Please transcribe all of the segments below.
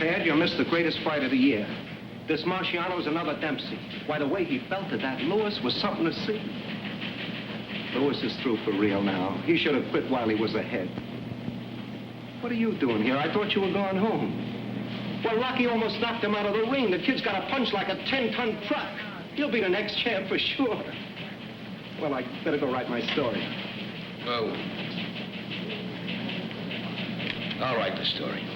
prepared, you'll miss the greatest fight of the year. This Marciano's another Dempsey. Why, the way he felt at that Lewis was something to see. Lewis is through for real now. He should have quit while he was ahead. What are you doing here? I thought you were going home. Well, Rocky almost knocked him out of the ring. The kid's got a punch like a 10-ton truck. He'll be the next champ for sure. Well, I better go write my story. Oh. I'll write the story.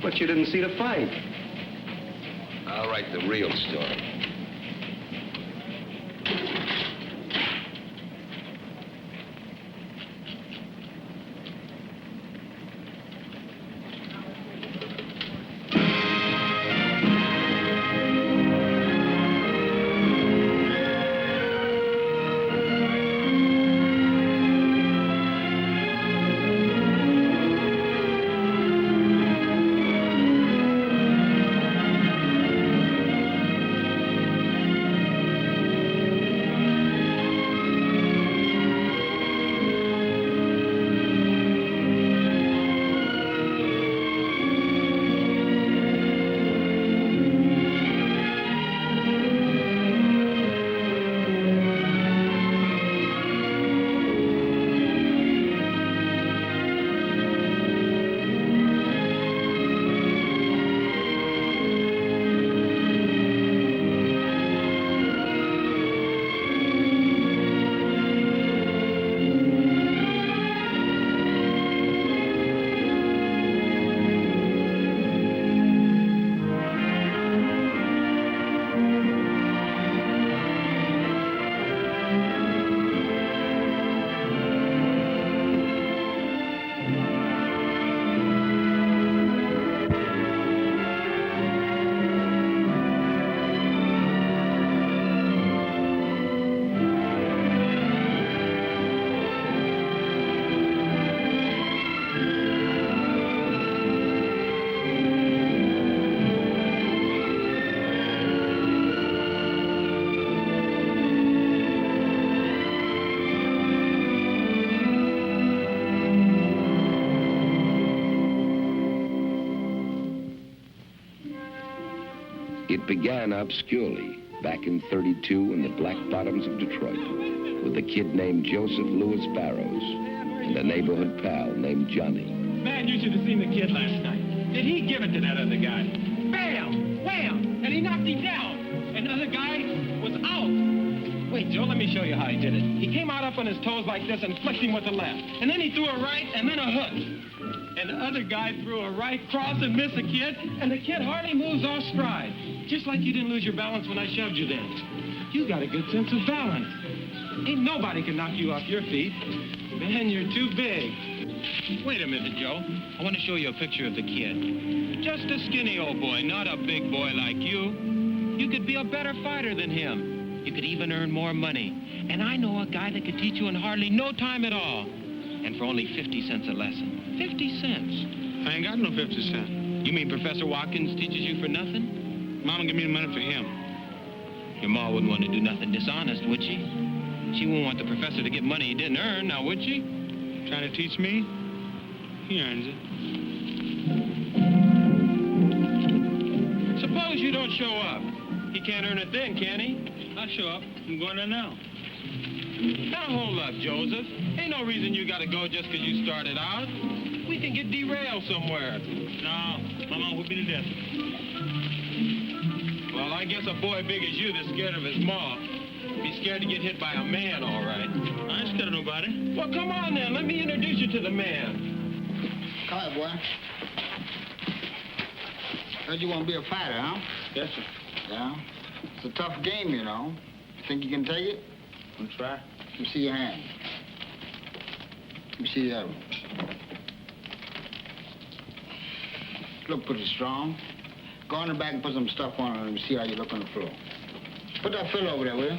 But you didn't see the fight. I'll write the real story. It began obscurely back in '32 in the black bottoms of Detroit with a kid named Joseph Louis Barrows and a neighborhood pal named Johnny. Man, you should have seen the kid last night. Did he give it to that other guy? Bam! Wham! And he knocked him down. And the other guy was out. Wait, Joe, let me show you how he did it. He came out up on his toes like this and flicked him with the left. And then he threw a right and then a hook. And the other guy threw a right cross and missed the kid, and the kid hardly moves off stride. Just like you didn't lose your balance when I shoved you then. You got a good sense of balance. Ain't nobody can knock you off your feet. Man, you're too big. Wait a minute, Joe. I want to show you a picture of the kid. Just a skinny old boy, not a big boy like you. You could be a better fighter than him. You could even earn more money. And I know a guy that could teach you in hardly no time at all. And for only 50 cents a lesson. 50 cents. I ain't got no 50 cents. You mean Professor Watkins teaches you for nothing? Mama give me the money for him. Your ma wouldn't want to do nothing dishonest, would she? She wouldn't want the professor to get money he didn't earn, now would she? Trying to teach me? He earns it. Suppose you don't show up. He can't earn it then, can he? I'll show up. I'm going there now. Now hold up, Joseph. Ain't no reason you gotta go just 'cause you started out. We can get derailed somewhere. No, my mom would be to death. Well, I guess a boy big as you that's scared of his ma be scared to get hit by a man, all right. I ain't scared of nobody. Well, come on then. Let me introduce you to the man. Come here, boy. Heard you want to be a fighter, huh? Yes, sir. Yeah? It's a tough game, you know. You think you can take it? I'm try. Let me see your hand. Let me see the other one. Look pretty strong. Go on the back and put some stuff on it and let me see how you look on the floor. Put that fill over there, will you?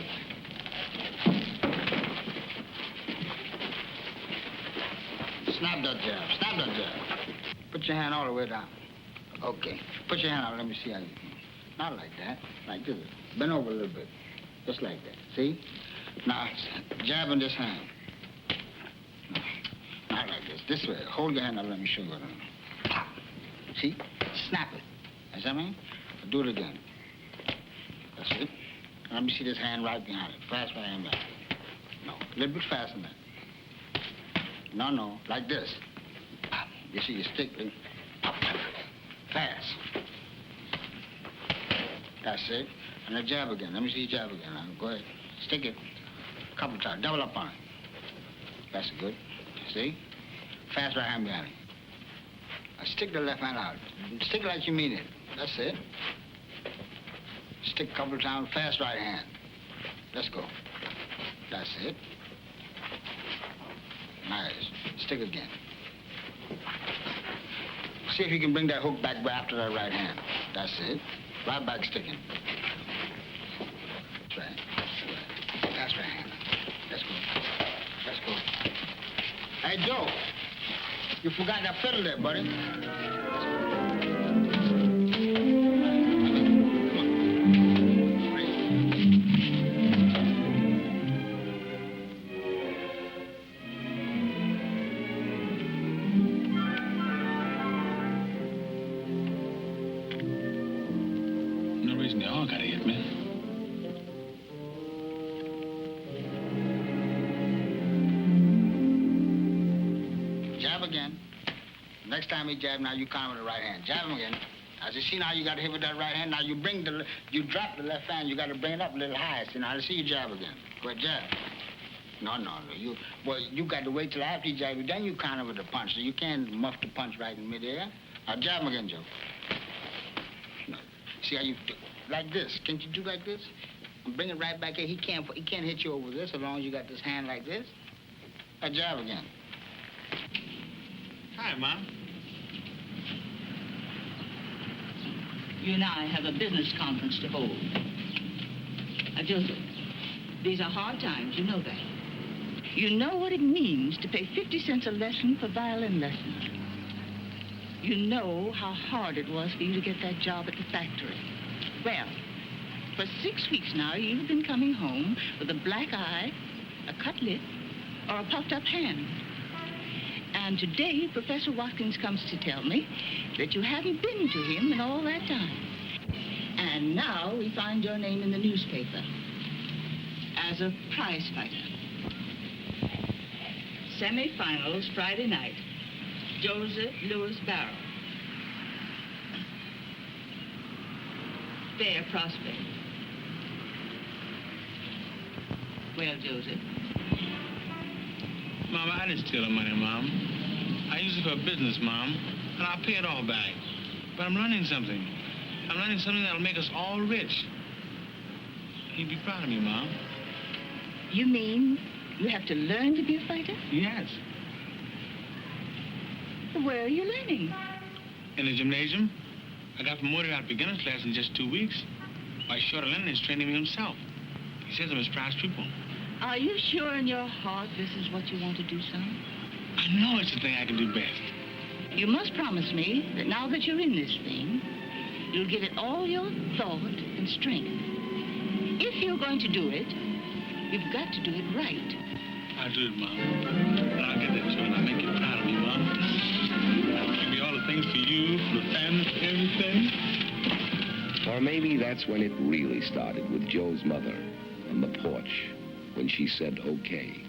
Snap that jab. Snap that jab. Put your hand all the way down. Okay. Put your hand out. Let me see how you can. Not like that. Like this. Bend over a little bit. Just like that. See? Now, jab in this hand. Not like this. This way. Hold your hand out. Let me show you. See? Snap it. Understand me? Do it again. That's it. Let me see this hand right behind it. Fast right hand behind it. No, a little bit faster than that. No, like this. You see your stick, up, fast. That's it. And then jab again. Let me see you jab again. Now, go ahead. Stick it a couple times. Double up on it. That's good. See? Fast right hand behind it. Now stick the left hand out. Stick it like you mean it. That's it. Stick a couple of times. Fast right hand. Let's go. That's it. Nice. Stick again. See if you can bring that hook back after that right hand. That's it. Right back sticking. That's right. That's right hand. Let's go. Let's go. Hey, Joe. You forgot that fiddle there, buddy. No reason they all gotta hit me. Jab again. Next time he jab, now you count with the right hand. Jab him again. As you see now, you got to hit with that right hand. Now you drop the left hand. You got to bring it up a little higher. See, now let's see you jab again. Go ahead, jab. No. You got to wait till after you jab. Then you counter with the punch. So you can't muff the punch right in midair. Now jab him again, Joe. No. See how you do? Like this. Can't you do like this? And bring it right back here. He can't hit you over this as long as you got this hand like this. Now jab again. Hi, Mom. You and I have a business conference to hold. Joseph, these are hard times, you know that. You know what it means to pay 50 cents a lesson for violin lessons. You know how hard it was for you to get that job at the factory. Well, for 6 weeks now, you've been coming home with a black eye, a cut lip, or a puffed up hand. And today, Professor Watkins comes to tell me that you haven't been to him in all that time. And now we find your name in the newspaper as a prize fighter. Semi-finals Friday night. Joseph Louis Barrow. Fair prospect. Well, Joseph. Mom, I didn't steal the money, Mom. I used it for business, Mom, and I'll pay it all back. But I'm learning something. I'm learning something that'll make us all rich. You'd be proud of me, Mom. You mean you have to learn to be a fighter? Yes. Where are you learning? In the gymnasium. I got promoted out of beginner's class in just 2 weeks. Why, Shorter Lennon is training me himself. He says I'm his prize pupil. Are you sure in your heart this is what you want to do, son? I know it's the thing I can do best. You must promise me that now that you're in this thing, you'll give it all your thought and strength. If you're going to do it, you've got to do it right. I'll do it, Mom. And I'll get that to you, and I'll make you proud of me, Mom. I'll give me all the things for you, for the family, for everything. Or maybe that's when it really started with Joe's mother on the porch when she said okay.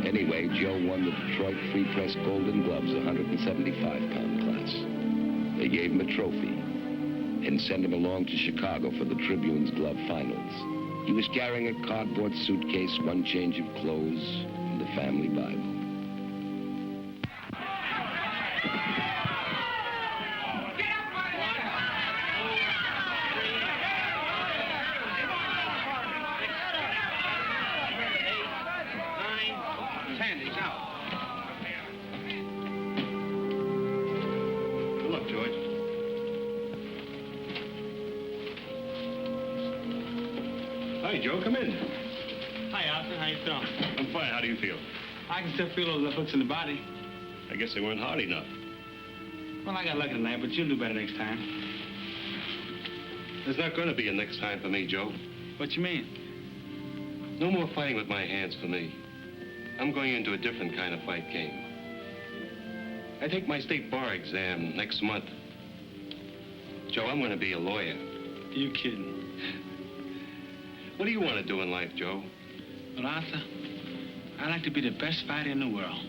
Anyway, Joe won the Detroit Free Press Golden Gloves 175-pound class. They gave him a trophy and sent him along to Chicago for the Tribune's glove finals. He was carrying a cardboard suitcase, one change of clothes, and the family Bible. Hi, Joe. Come in. Hi, Arthur. How you feeling? I'm fine. How do you feel? I can still feel those hooks in the body. I guess they weren't hard enough. Well, I got lucky tonight, but you'll do better next time. There's not going to be a next time for me, Joe. What you mean? No more fighting with my hands for me. I'm going into a different kind of fight game. I take my state bar exam next month. Joe, I'm going to be a lawyer. You kidding? What do you want to do in life, Joe? Well, Arthur, I'd like to be the best fighter in the world.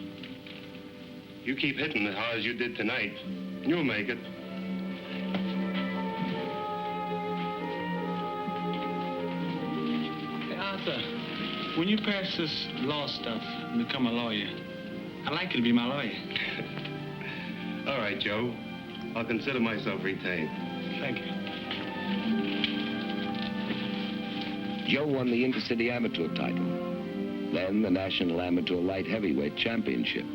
You keep hitting as hard as you did tonight. You'll make it. Hey, Arthur, when you pass this law stuff and become a lawyer, I'd like you to be my lawyer. All right, Joe. I'll consider myself retained. Thank you. Joe won the Intercity Amateur title, then the National Amateur Light Heavyweight Championship.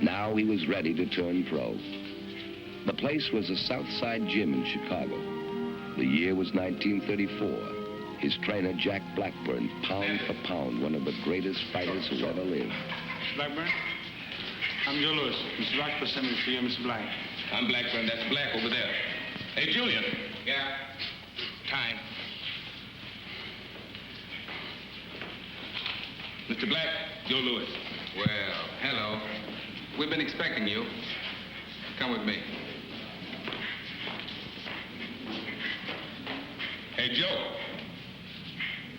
Now he was ready to turn pro. The place was a Southside Gym in Chicago. The year was 1934. His trainer, Jack Blackburn, pound for pound, one of the greatest fighters who ever lived. Blackburn? I'm Joe Lewis. Mr. Rockford sent me for you, Mr. Black. I'm Blackburn. That's Black over there. Hey, Julian. Yeah? Time. Mr. Black, Joe Lewis. Well, hello. We've been expecting you. Come with me. Hey, Joe.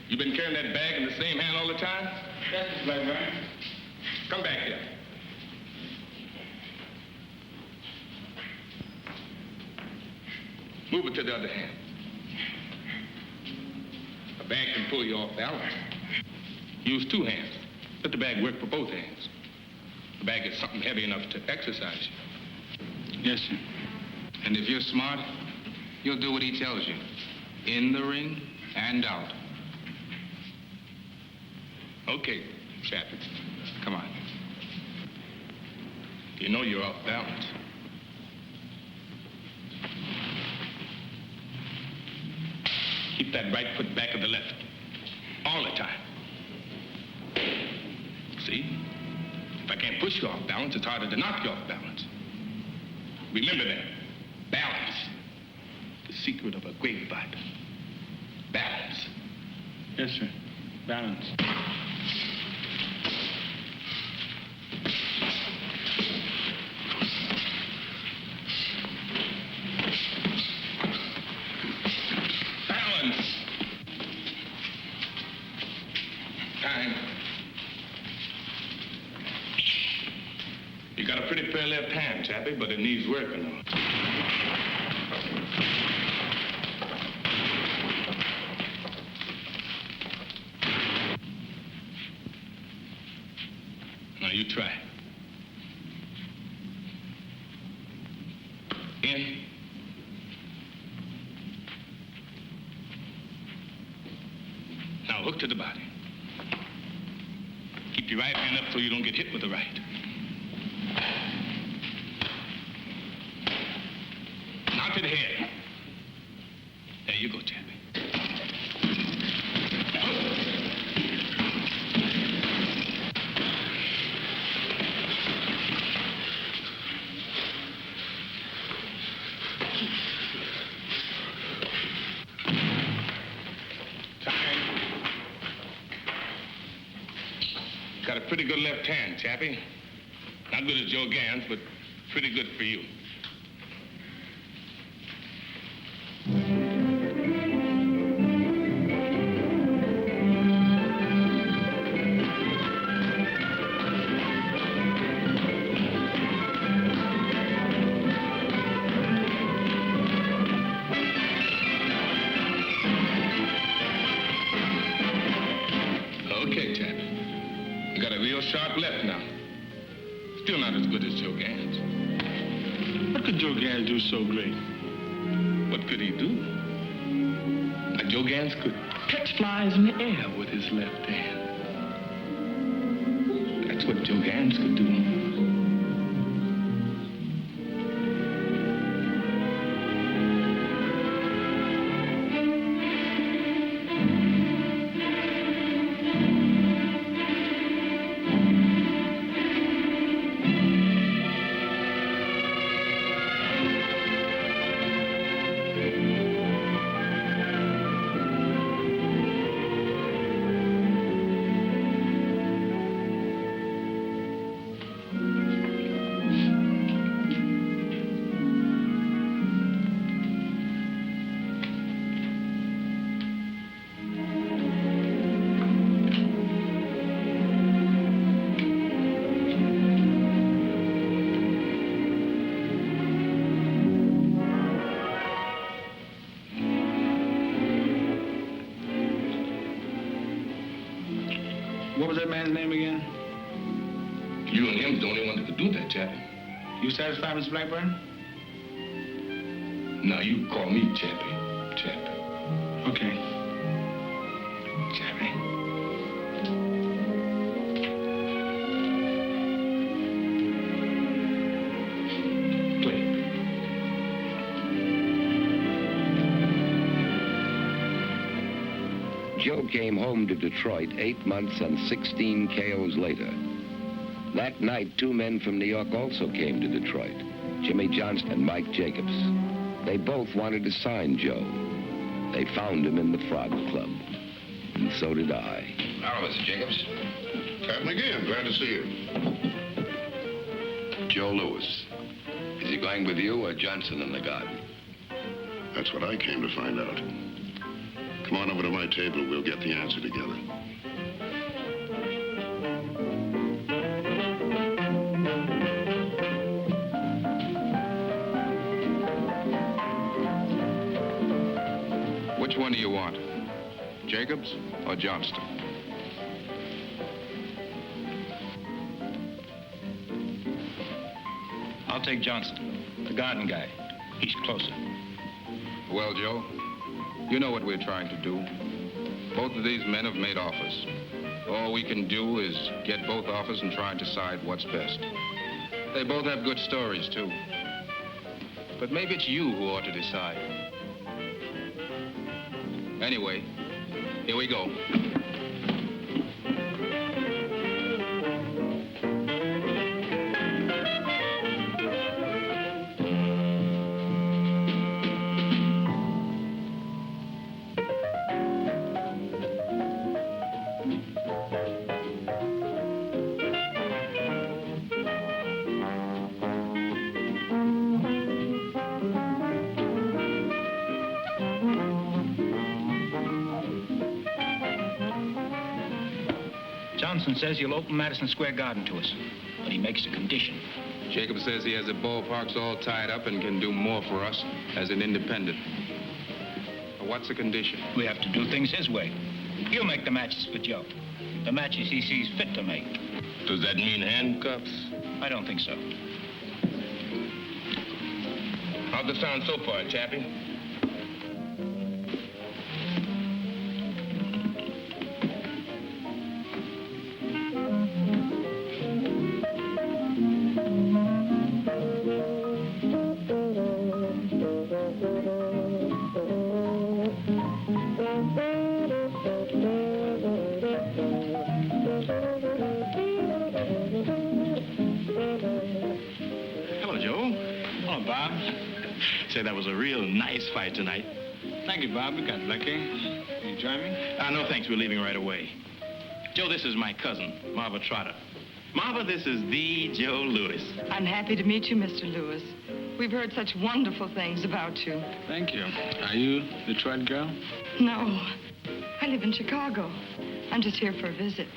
You been carrying that bag in the same hand all the time? Yes, Mr. Blackburn. Come back here. Move it to the other hand. A bag can pull you off balance. Use two hands. Let the bag work for both hands. The bag is something heavy enough to exercise you. Yes, sir. And if you're smart, you'll do what he tells you. In the ring and out. Okay, Chappie. Come on. You know you're off balance. Keep that right foot back of the left. All the time. See? If I can't push you off balance, it's harder to knock you off balance. Remember that. Balance. The secret of a great fighter. Balance. Yes, sir. Balance. Balance. Time. You got a pretty fair left hand, Chappie, but it needs working on. Now you try. In. Now hook to the body. Keep your right hand up so you don't get hit with the right. Now to the head. There you go, Chappie. Got a pretty good left hand, Chappie. Not good as Joe Gans, but pretty good for you. Okay, Chappie. You got a real sharp left now. Still not as good as Joe Gans. What could Joe Gans do so great? What could he do? Like Joe Gans could. Catch flies in the air with his left hand. That's what Joe Gans could do. What was that man's name again? You and him's the only one that could do that, Chappie. You satisfied, Mr. Blackburn? Now, you call me Chappie. Chappie. Okay. Chappie. Joe came home to Detroit 8 months and 16 KOs later. That night, 2 men from New York also came to Detroit, Jimmy Johnston and Mike Jacobs. They both wanted to sign Joe. They found him in the Frog Club, and so did I. Hello, Mr. Jacobs. Captain again. Glad to see you. Joe Lewis. Is he going with you or Johnson in the garden? That's what I came to find out. Come on over to my table. We'll get the answer together. Which one do you want? Jacobs or Johnston? I'll take Johnston, the garden guy. He's closer. Well, Joe, you know what we're trying to do. Both of these men have made offers. All we can do is get both offers and try and decide what's best. They both have good stories, too. But maybe it's you who ought to decide. Anyway, here we go. Johnson says he'll open Madison Square Garden to us, but he makes a condition. Jacob says he has the ballparks all tied up and can do more for us as an independent. What's the condition? We have to do things his way. He'll make the matches for Joe. The matches he sees fit to make. Does that mean handcuffs? I don't think so. How's it sound so far, Chappie? Say, that was a real nice fight tonight. Thank you, Bob. We got lucky. You join me? No, thanks. We're leaving right away. Joe, this is my cousin, Marva Trotter. Marva, this is the Joe Lewis. I'm happy to meet you, Mr. Lewis. We've heard such wonderful things about you. Thank you. Are you a Detroit girl? No, I live in Chicago. I'm just here for a visit.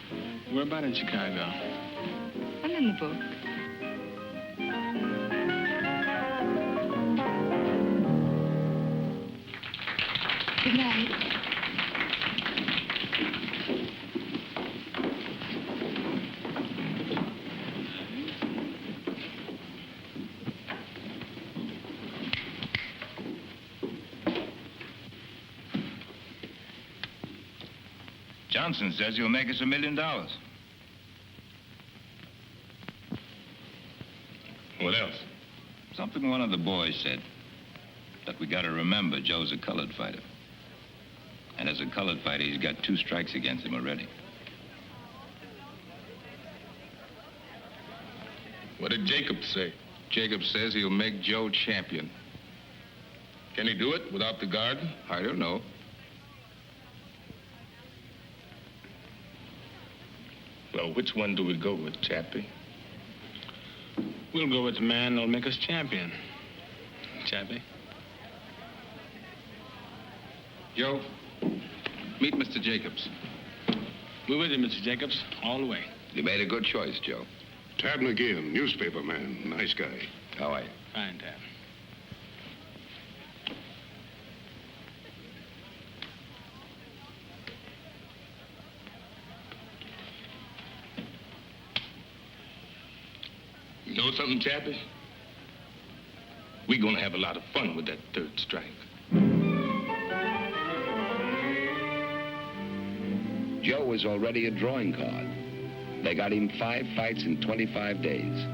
Where about in Chicago? I'm in the book. Good night. Johnson says he'll make us $1 million. What else? Something one of the boys said. That we gotta remember Joe's a colored fighter. And as a colored fighter, he's got 2 strikes against him already. What did Jacob say? Jacob says he'll make Joe champion. Can he do it without the garden? I don't know. Well, which one do we go with, Chappie? We'll go with the man that'll make us champion. Chappie. Joe, meet Mr. Jacobs. We're with you, Mr. Jacobs, all the way. You made a good choice, Joe. Tad McGeehan, newspaper man. Nice guy. How are you? Fine, Tad. know something, Chappie? We're gonna have a lot of fun with that third strike. Joe was already a drawing card. They got him 5 fights in 25 days,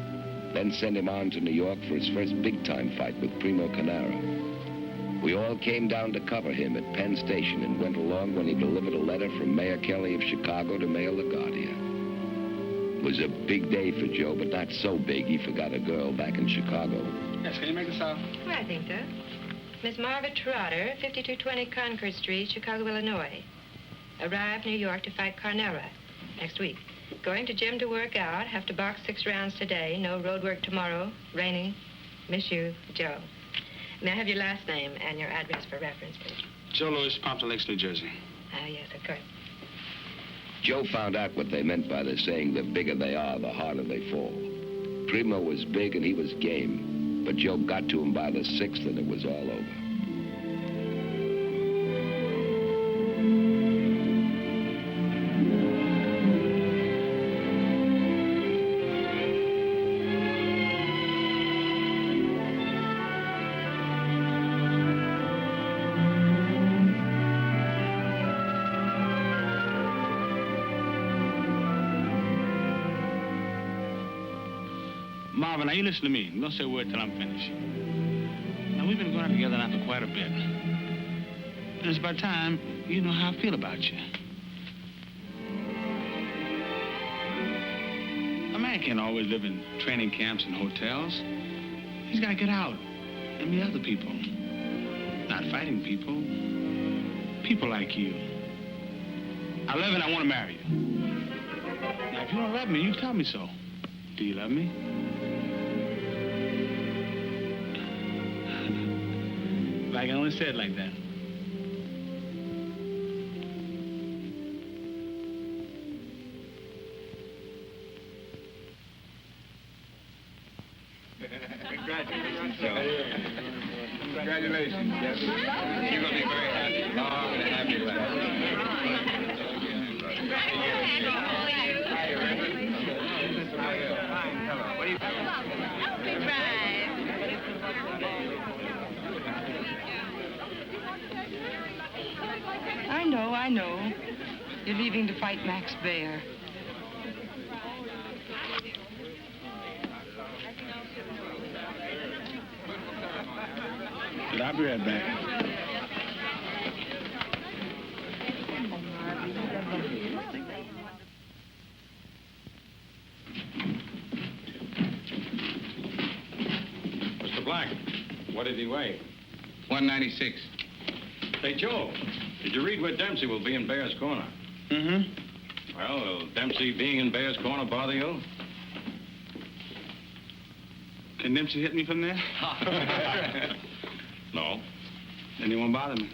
then sent him on to New York for his first big-time fight with Primo Canara. We all came down to cover him at Penn Station and went along when he delivered a letter from Mayor Kelly of Chicago to Mayor LaGuardia. It was a big day for Joe, but not so big he forgot a girl back in Chicago. Yes, can you make this out? Well, I think so. Miss Margaret Trotter, 5220 Concord Street, Chicago, Illinois. Arrived New York to fight Carnera next week. Going to gym to work out. Have to box 6 rounds today. No road work tomorrow. Raining. Miss you, Joe. May I have your last name and your address for reference, please? Joe Louis, Pompton Lakes, New Jersey. Ah, yes, of course. Joe found out what they meant by the saying, the bigger they are, the harder they fall. Primo was big and he was game, but Joe got to him by the 6th and it was all over. Marvin, now you listen to me. Don't say a word till I'm finished. Now, we've been going out together now for quite a bit. And it's about time you know how I feel about you. A man can't always live in training camps and hotels. He's got to get out and meet other people. Not fighting people. People like you. I love you and I want to marry you. Now, if you don't love me, you tell me so. Do you love me? I can only say it like that. Congratulations, Joe. Congratulations. Yes. You're going to be very happy. Long and happy I know. You're leaving to fight Max Baer. But I'll be right back. Mr. Black, what did he weigh? 196. Hey, Joe, did you read where Dempsey will be in Bear's Corner? Mm-hmm. Well, will Dempsey being in Bear's Corner bother you? Can Dempsey hit me from there? No. Then he won't bother me.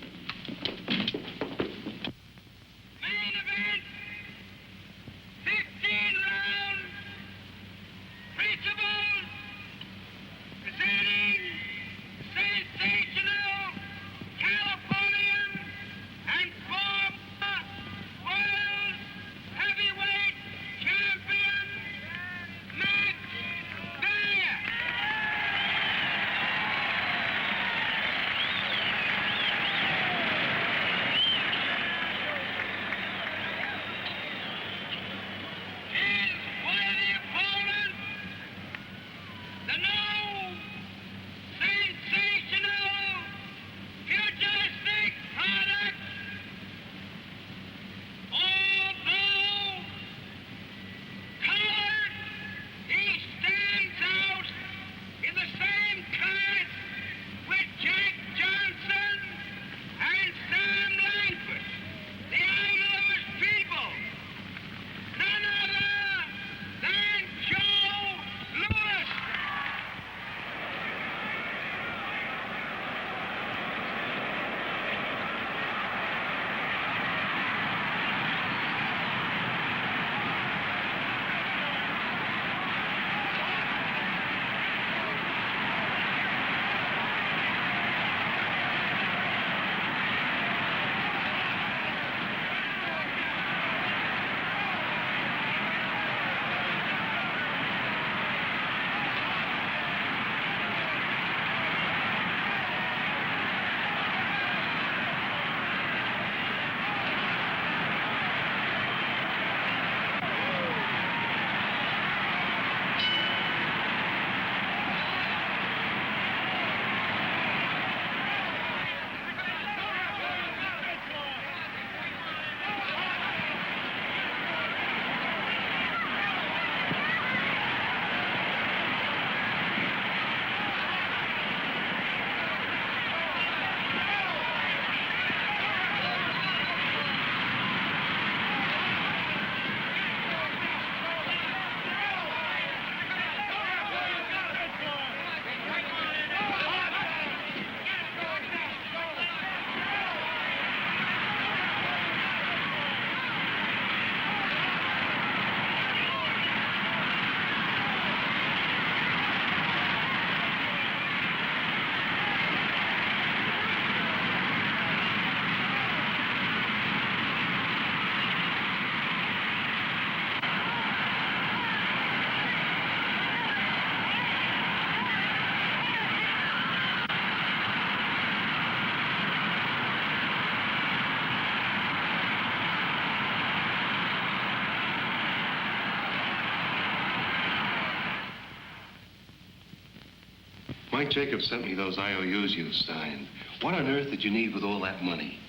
Mike Jacobs sent me those IOUs you signed. What on earth did you need with all that money?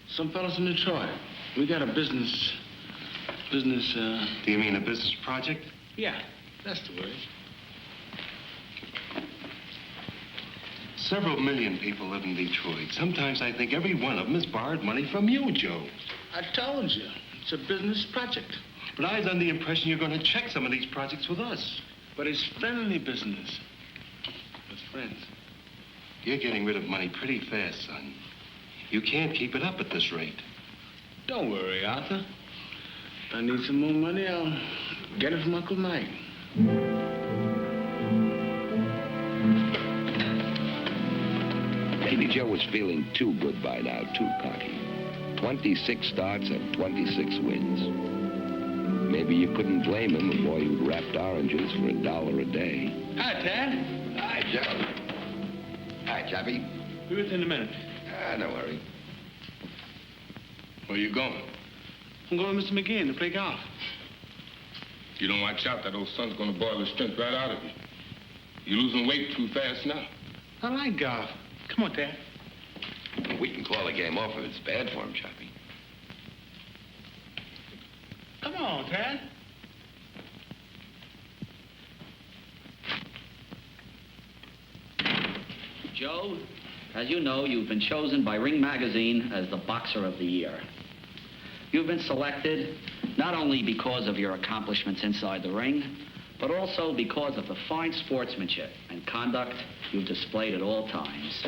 Some fellas in Detroit. We got a business. Do you mean a business project? Yeah, that's the word. Several million people live in Detroit. Sometimes I think every one of them has borrowed money from you, Joe. I told you, it's a business project. But I was under the impression you're going to check some of these projects with us. But it's friendly business. With friends. You're getting rid of money pretty fast, son. You can't keep it up at this rate. Don't worry, Arthur. If I need some more money, I'll get it from Uncle Mike. Maybe Joe was feeling too good by now, too cocky. 26 starts and 26 wins. Maybe you couldn't blame him, a boy who'd wrapped oranges for $1 a day. Hi, Tad. Hi, Joe. Hi, Chappie. Be with you in a minute. No worry. Where you going? I'm going with Mr. McGinn to play golf. If you don't watch out, that old sun's gonna boil the strength right out of you. You're losing weight too fast now. I like golf. Come on, Tad. We can call the game off if it's bad for him, Chappie. Come on, Tad. Joe, as you know, you've been chosen by Ring Magazine as the Boxer of the Year. You've been selected not only because of your accomplishments inside the ring, but also because of the fine sportsmanship and conduct you've displayed at all times.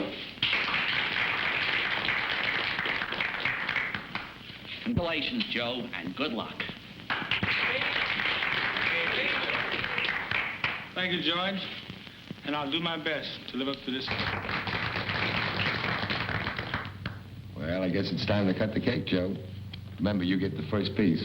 Congratulations, Joe, and good luck. Thank you, George. And I'll do my best to live up to this. Well, I guess it's time to cut the cake, Joe. Remember, you get the first piece.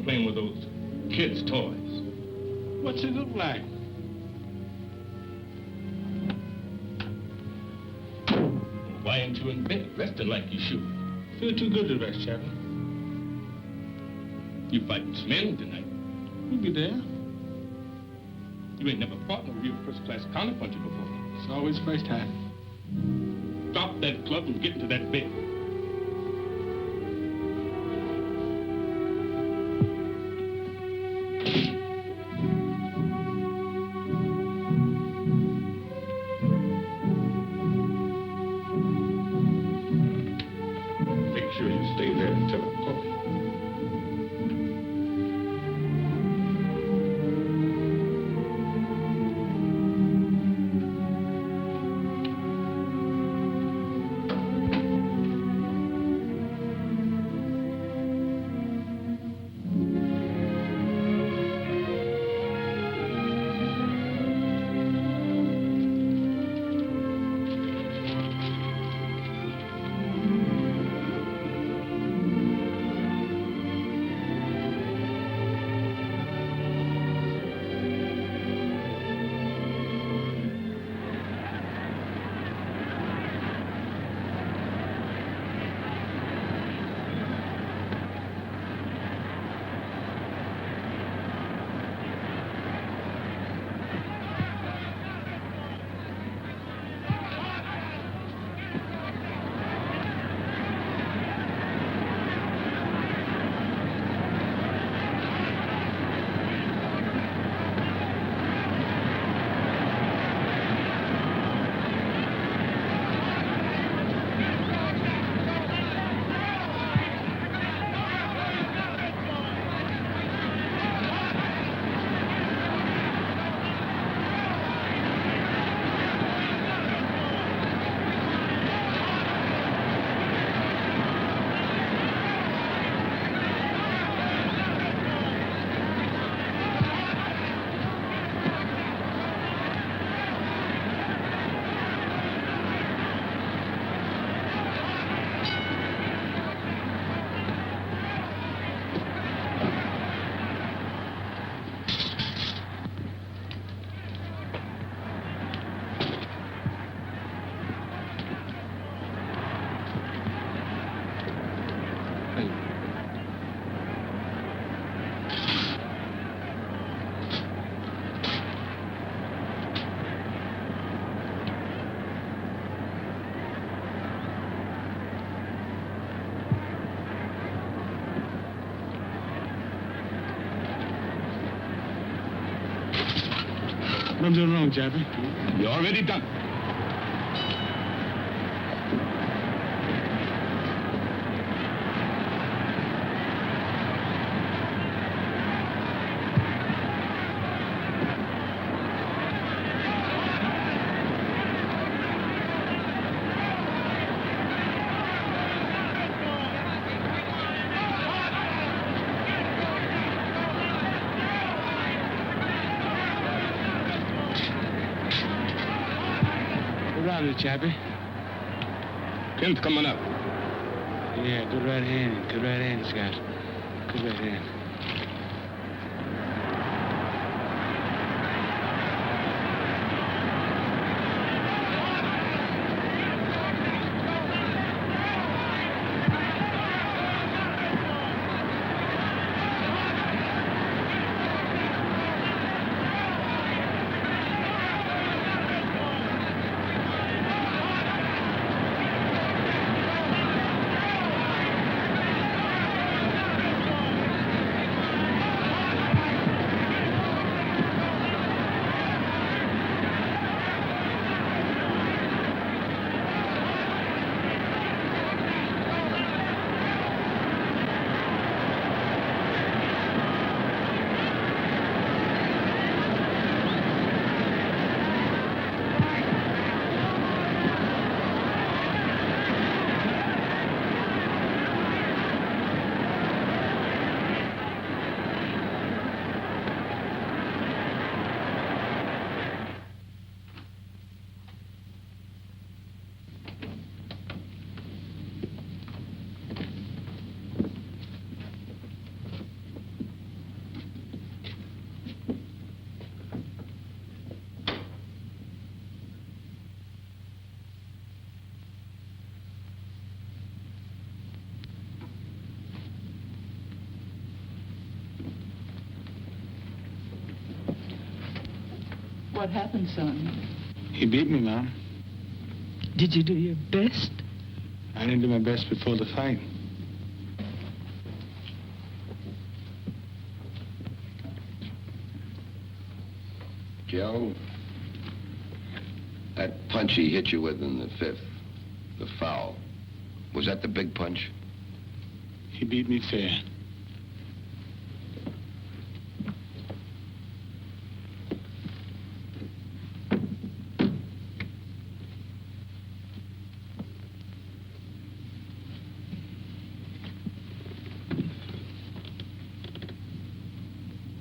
Playing with those kids' toys. What's it look like? Why ain't you in bed resting like you should? Feel too good to rest, Chappie. You fighting Slim tonight. We'll be there. You ain't never fought no real first-class counterpuncher before. It's always first time. Drop that club and get into that bed. I'm doing wrong, Chappie? You're already done. Chappie. Ken's coming up. Yeah, good right hand. Good right hand, Scott. Good right hand. What happened, son? He beat me, Mom. Did you do your best? I didn't do my best before the fight. Joe, that punch he hit you with in the fifth, the foul, was that the big punch? He beat me fair.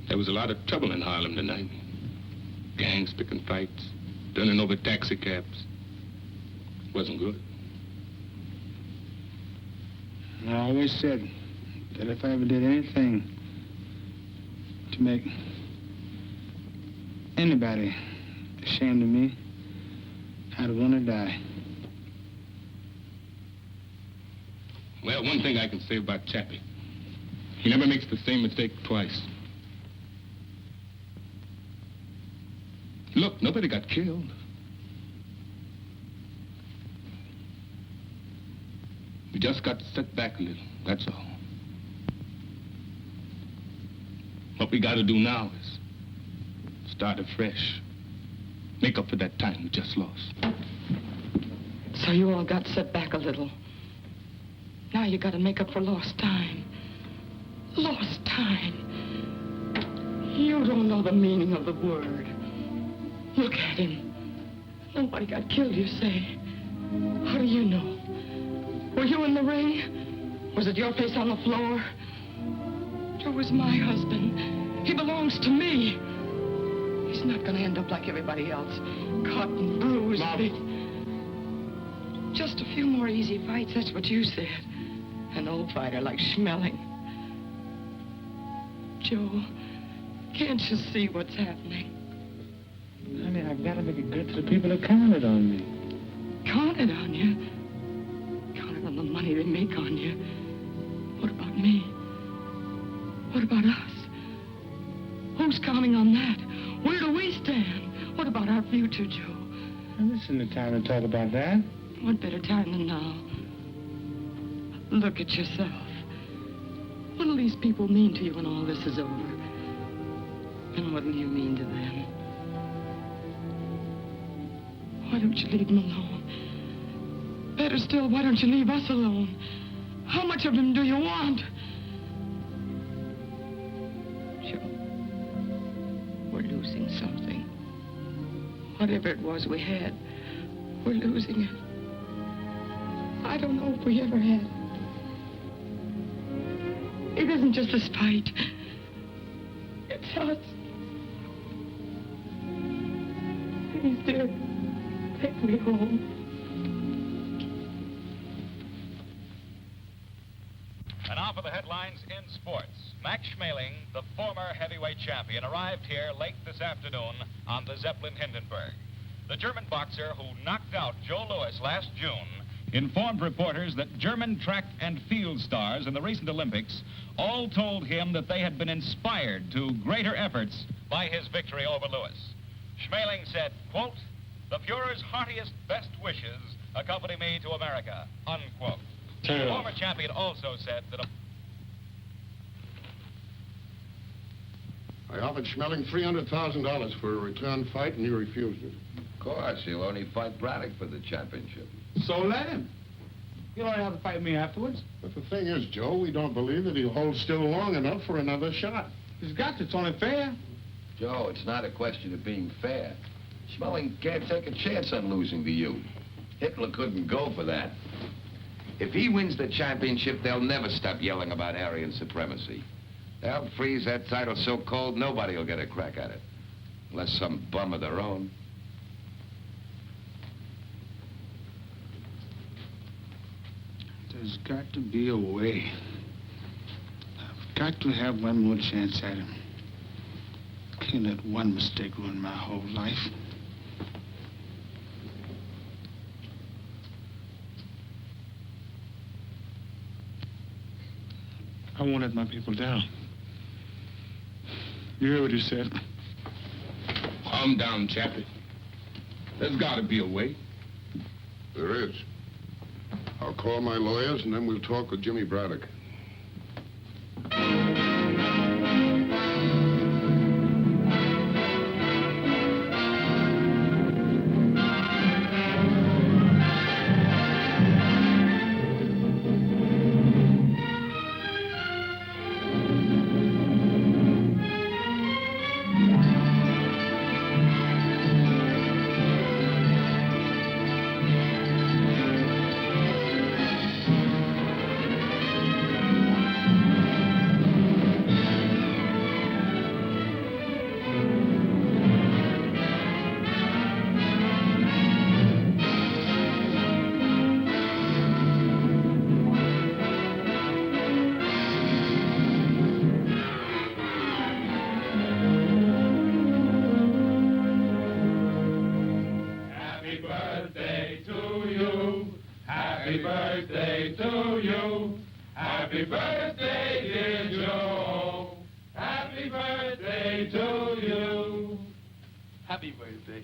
There was a lot of trouble in Harlem tonight. Gangs picking fights, turning over taxi cabs. Wasn't good. I always said that if I ever did anything to make anybody ashamed of me, I'd want to die. Well, one thing I can say about Chappie, he never makes the same mistake twice. Look, nobody got killed. We just got set back a little, that's all. What we gotta do now is start afresh. Make up for that time we just lost. So you all got set back a little. Now you gotta make up for lost time. Lost time. You don't know the meaning of the word. Look at him. Nobody got killed, you say. How do you know? Were you in the ring? Was it your face on the floor? Joe was my husband. He belongs to me. He's not gonna end up like everybody else. Cut and bruised. Mom. Just a few more easy fights, that's what you said. An old fighter like Schmeling. Joe, can't you see what's happening? Honey, I've got to make it good to the people that counted on me. Counted on you? Counted on the money they make on you. What about me? What about us? Who's counting on that? Where do we stand? What about our future, Joe? Now, this isn't the time to talk about that. What better time than now? Look at yourself. What'll these people mean to you when all this is over? And what'll you mean to them? Why don't you leave him alone? Better still, why don't you leave us alone? How much of him do you want? Joe, we're losing something. Whatever it was we had, we're losing it. I don't know if we ever had. It isn't just a spite. It's us. Please, dear, take me home. And now for the headlines in sports. Max Schmeling, the former heavyweight champion, arrived here late this afternoon on the Zeppelin Hindenburg. The German boxer who knocked out Joe Louis last June informed reporters that German track and field stars in the recent Olympics all told him that they had been inspired to greater efforts by his victory over Louis. Schmeling said, quote, "The Fuhrer's heartiest best wishes accompany me to America," unquote. The former champion also said that I offered Schmeling $300,000 for a return fight, and he refused it. Of course, he'll only fight Braddock for the championship. So let him. You don't have to fight me afterwards. But the thing is, Joe, we don't believe that he'll hold still long enough for another shot. He's got to. It's only fair. Joe, it's not a question of being fair. Schmeling can't take a chance on losing to you. Hitler couldn't go for that. If he wins the championship, they'll never stop yelling about Aryan supremacy. They'll freeze that title so cold, nobody will get a crack at it. Unless some bum of their own. There's got to be a way. I've got to have one more chance at him. Can't let one mistake ruin my whole life. I won't let my people down. You hear what he said? Calm down, Chappie. There's got to be a way. There is. I'll call my lawyers, and then we'll talk with Jimmy Braddock.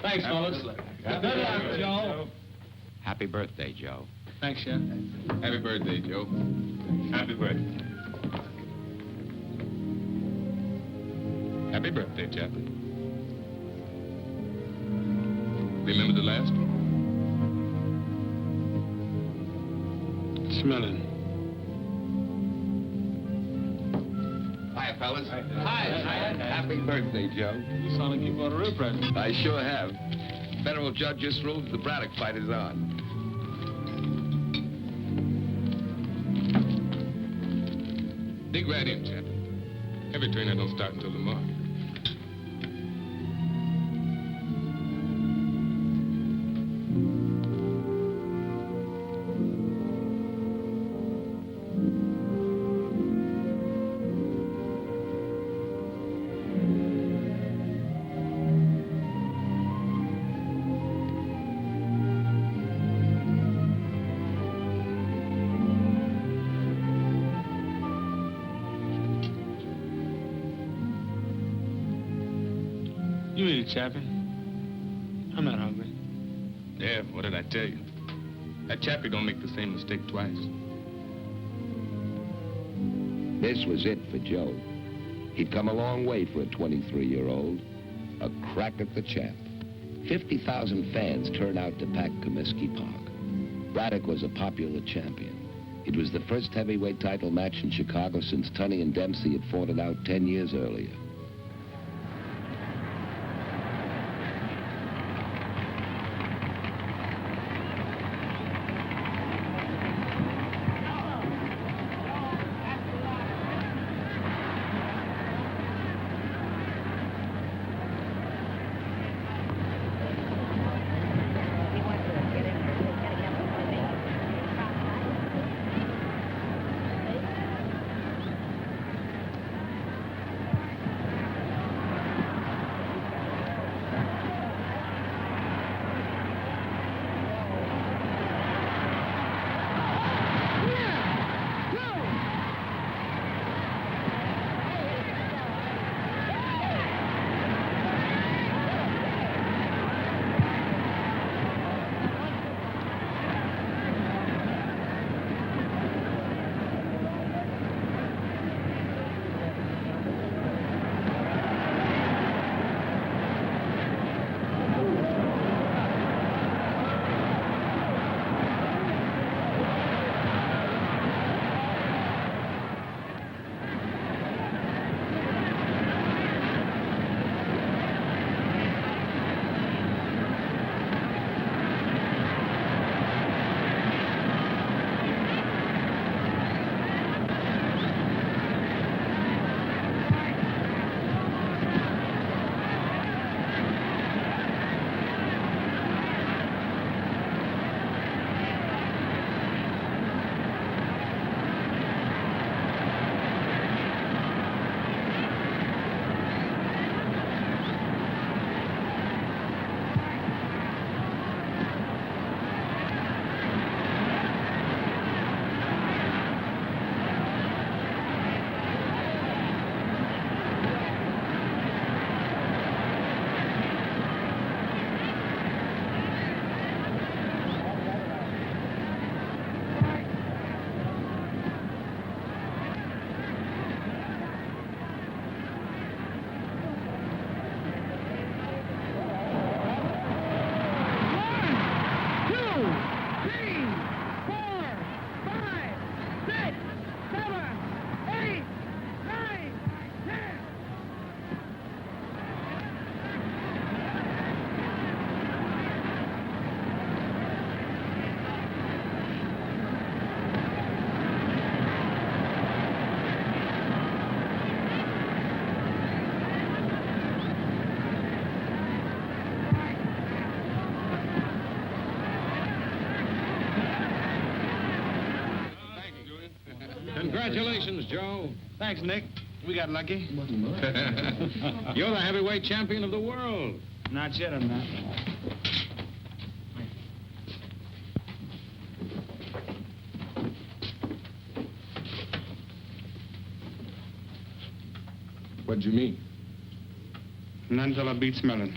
Thanks, Wallace. Good luck, Joe. Happy birthday, Joe. Thanks, Chef. Happy birthday, Joe. Happy birthday. Happy birthday, Chappie. Remember the last one? Smelling. Hi, fellas. Hi. Happy birthday, Joe. You sound like you bought a real present. I sure have. Federal judge just ruled that the Braddock fight is on. Dig right in, Chappie. Every trainer don't start until tomorrow. You eat it, Chappie. I'm not hungry. Yeah, what did I tell you? That Chappie don't make the same mistake twice. This was it for Joe. He'd come a long way for a 23-year-old. A crack at the champ. 50,000 fans turned out to pack Comiskey Park. Braddock was a popular champion. It was the first heavyweight title match in Chicago since Tunney and Dempsey had fought it out 10 years earlier. Congratulations, Joe. Thanks, Nick. We got lucky. You're the heavyweight champion of the world. Not yet, I'm not. What'd you mean? None till I beat smelling.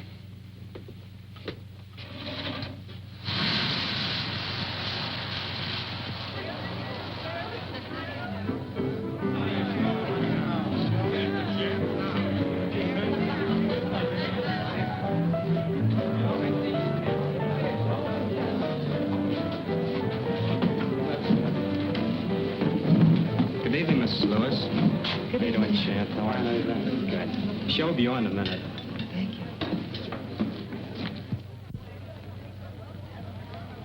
Show will be on in a minute. Thank you.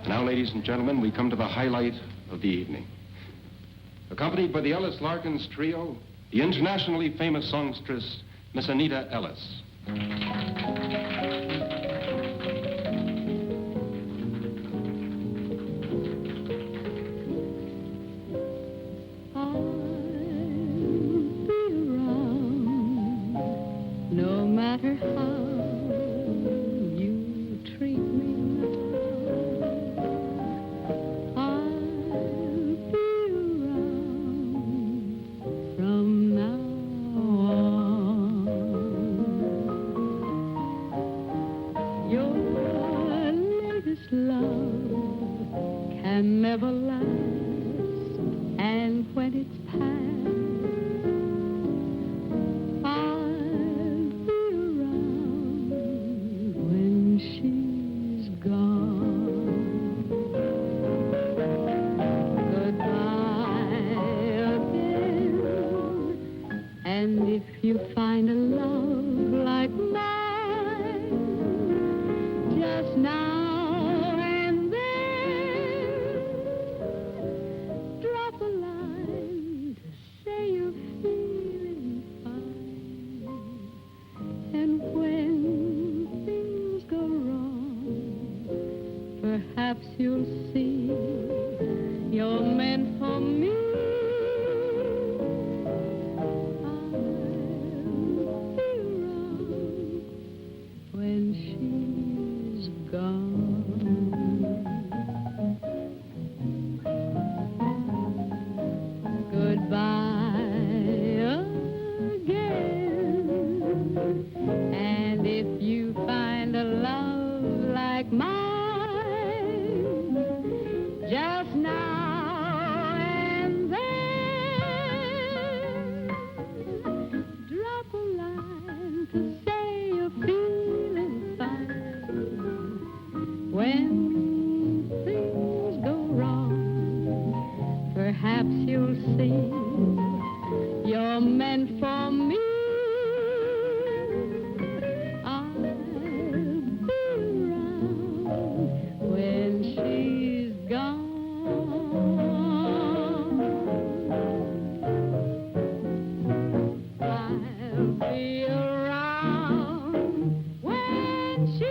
Now, ladies and gentlemen, we come to the highlight of the evening. Accompanied by the Ellis Larkins Trio, the internationally famous songstress, Miss Anita Ellis. She perhaps you'll see you're meant for me. I'll be around when she's gone. Goodbye again. And if you find a love like mine, just now and then, drop a line to say you're feeling fine. When things go wrong, perhaps you'll see you're meant for me. I'll be around when she's gone. I'll be around when she's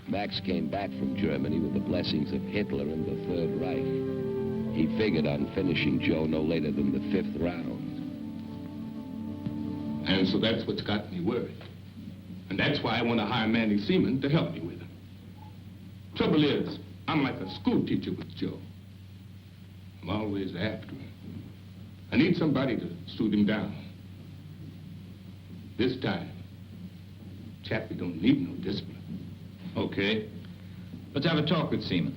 Max came back from Germany with the blessings of Hitler and the Third Reich. He figured on finishing Joe no later than the 5th round. And so that's what's got me worried. And that's why I want to hire Manny Seaman to help me with him. Trouble is, I'm like a school teacher with Joe. I'm always after him. I need somebody to shoot him down. This time, Chappie don't need no discipline. Okay. Let's have a talk with Seaman.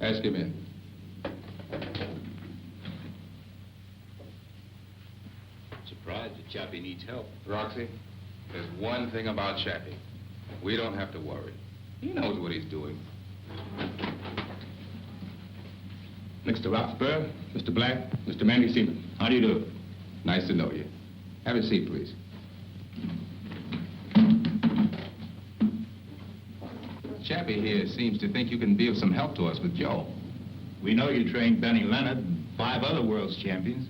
Ask him in. Surprised that Chappie needs help. Roxy, there's one thing about Chappie. We don't have to worry. He knows what he's doing. Mr. Roxburgh, Mr. Black, Mr. Manny Seaman. How do you do? Nice to know you. Have a seat, please. Chappie here seems to think you can be of some help to us with Joe. We know you trained Benny Leonard and 5 other world's champions.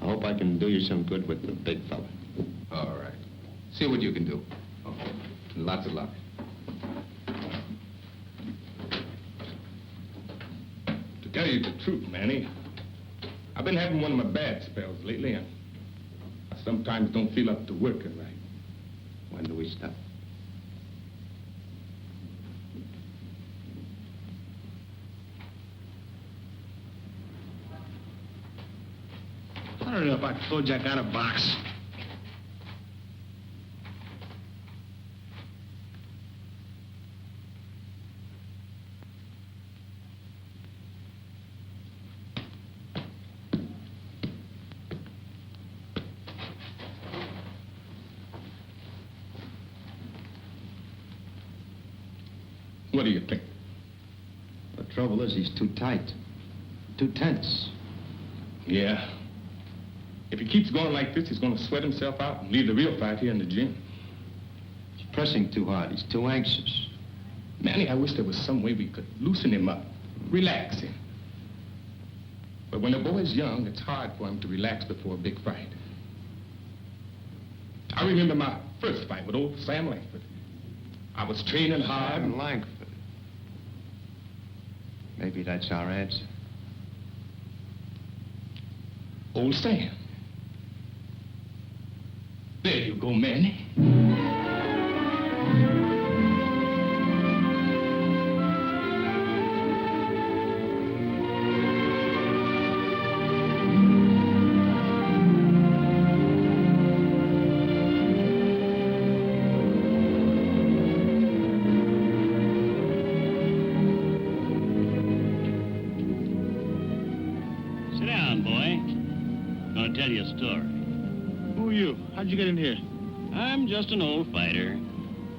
I hope I can do you some good with the big fella. All right. See what you can do. Okay. Lots of luck. To tell you the truth, Manny, I've been having one of my bad spells lately, and I sometimes don't feel up to working right. When do we stop? I don't know if I told you I got a box. What do you think? The trouble is he's too tight, too tense. Yeah. If he keeps going like this, he's going to sweat himself out and leave the real fight here in the gym. He's pressing too hard. He's too anxious. Manny, I wish there was some way we could loosen him up, relax him. But when a boy's young, it's hard for him to relax before a big fight. I remember my first fight with old Sam Langford. I was training hard. Sam Langford. Maybe that's our answer. Old Sam. There you go, Manny. Sit down, boy. Gonna tell you a story. Who are you? How'd you get in here? I'm just an old fighter.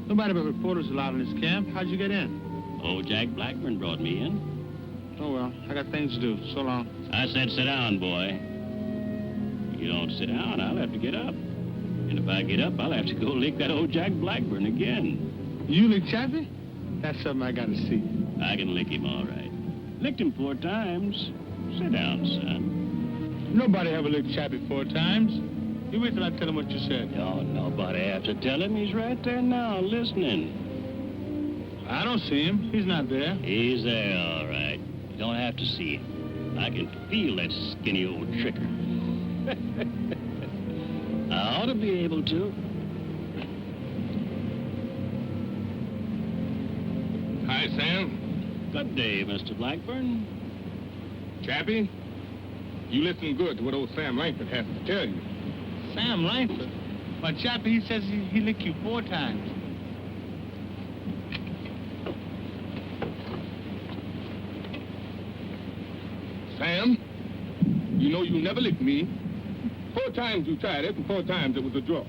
Nobody but reporters allowed in this camp. How'd you get in? Old Jack Blackburn brought me in. Oh, well, I got things to do. So long. I said sit down, boy. If you don't sit down, I'll have to get up. And if I get up, I'll have to go lick that old Jack Blackburn again. You lick Chappie? That's something I gotta see. I can lick him all right. Licked him 4 times. Sit down, son. Nobody ever licked Chappie 4 times. You wait till I tell him what you said. Oh, nobody have to tell him. He's right there now, listening. I don't see him. He's not there. He's there, all right. You don't have to see him. I can feel that skinny old tricker. I ought to be able to. Hi, Sam. Good day, Mr. Blackburn. Chappie, you listen good to what old Sam Langford has to tell you. Sam Langford? Why, Chappie, he says he licked you 4 times. Sam, you know you never licked me. 4 times you tried it, and 4 times it was a draw.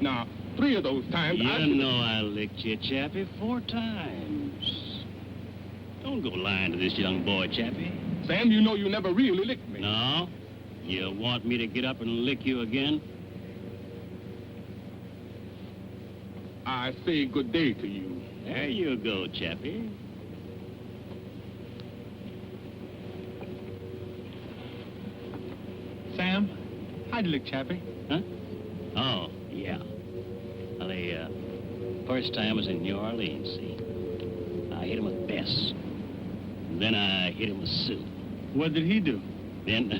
Now, 3 of those times You know I licked you, Chappie, 4 times. Don't go lying to this young boy, Chappie. Sam, you know you never really licked me. No? You want me to get up and lick you again? I say good day to you. There you go, Chappie. Sam, how'd you lick Chappie? Huh? Oh, yeah. Well, the first time was in New Orleans, see? I hit him with Bess. Then I hit him with Sue. What did he do? Then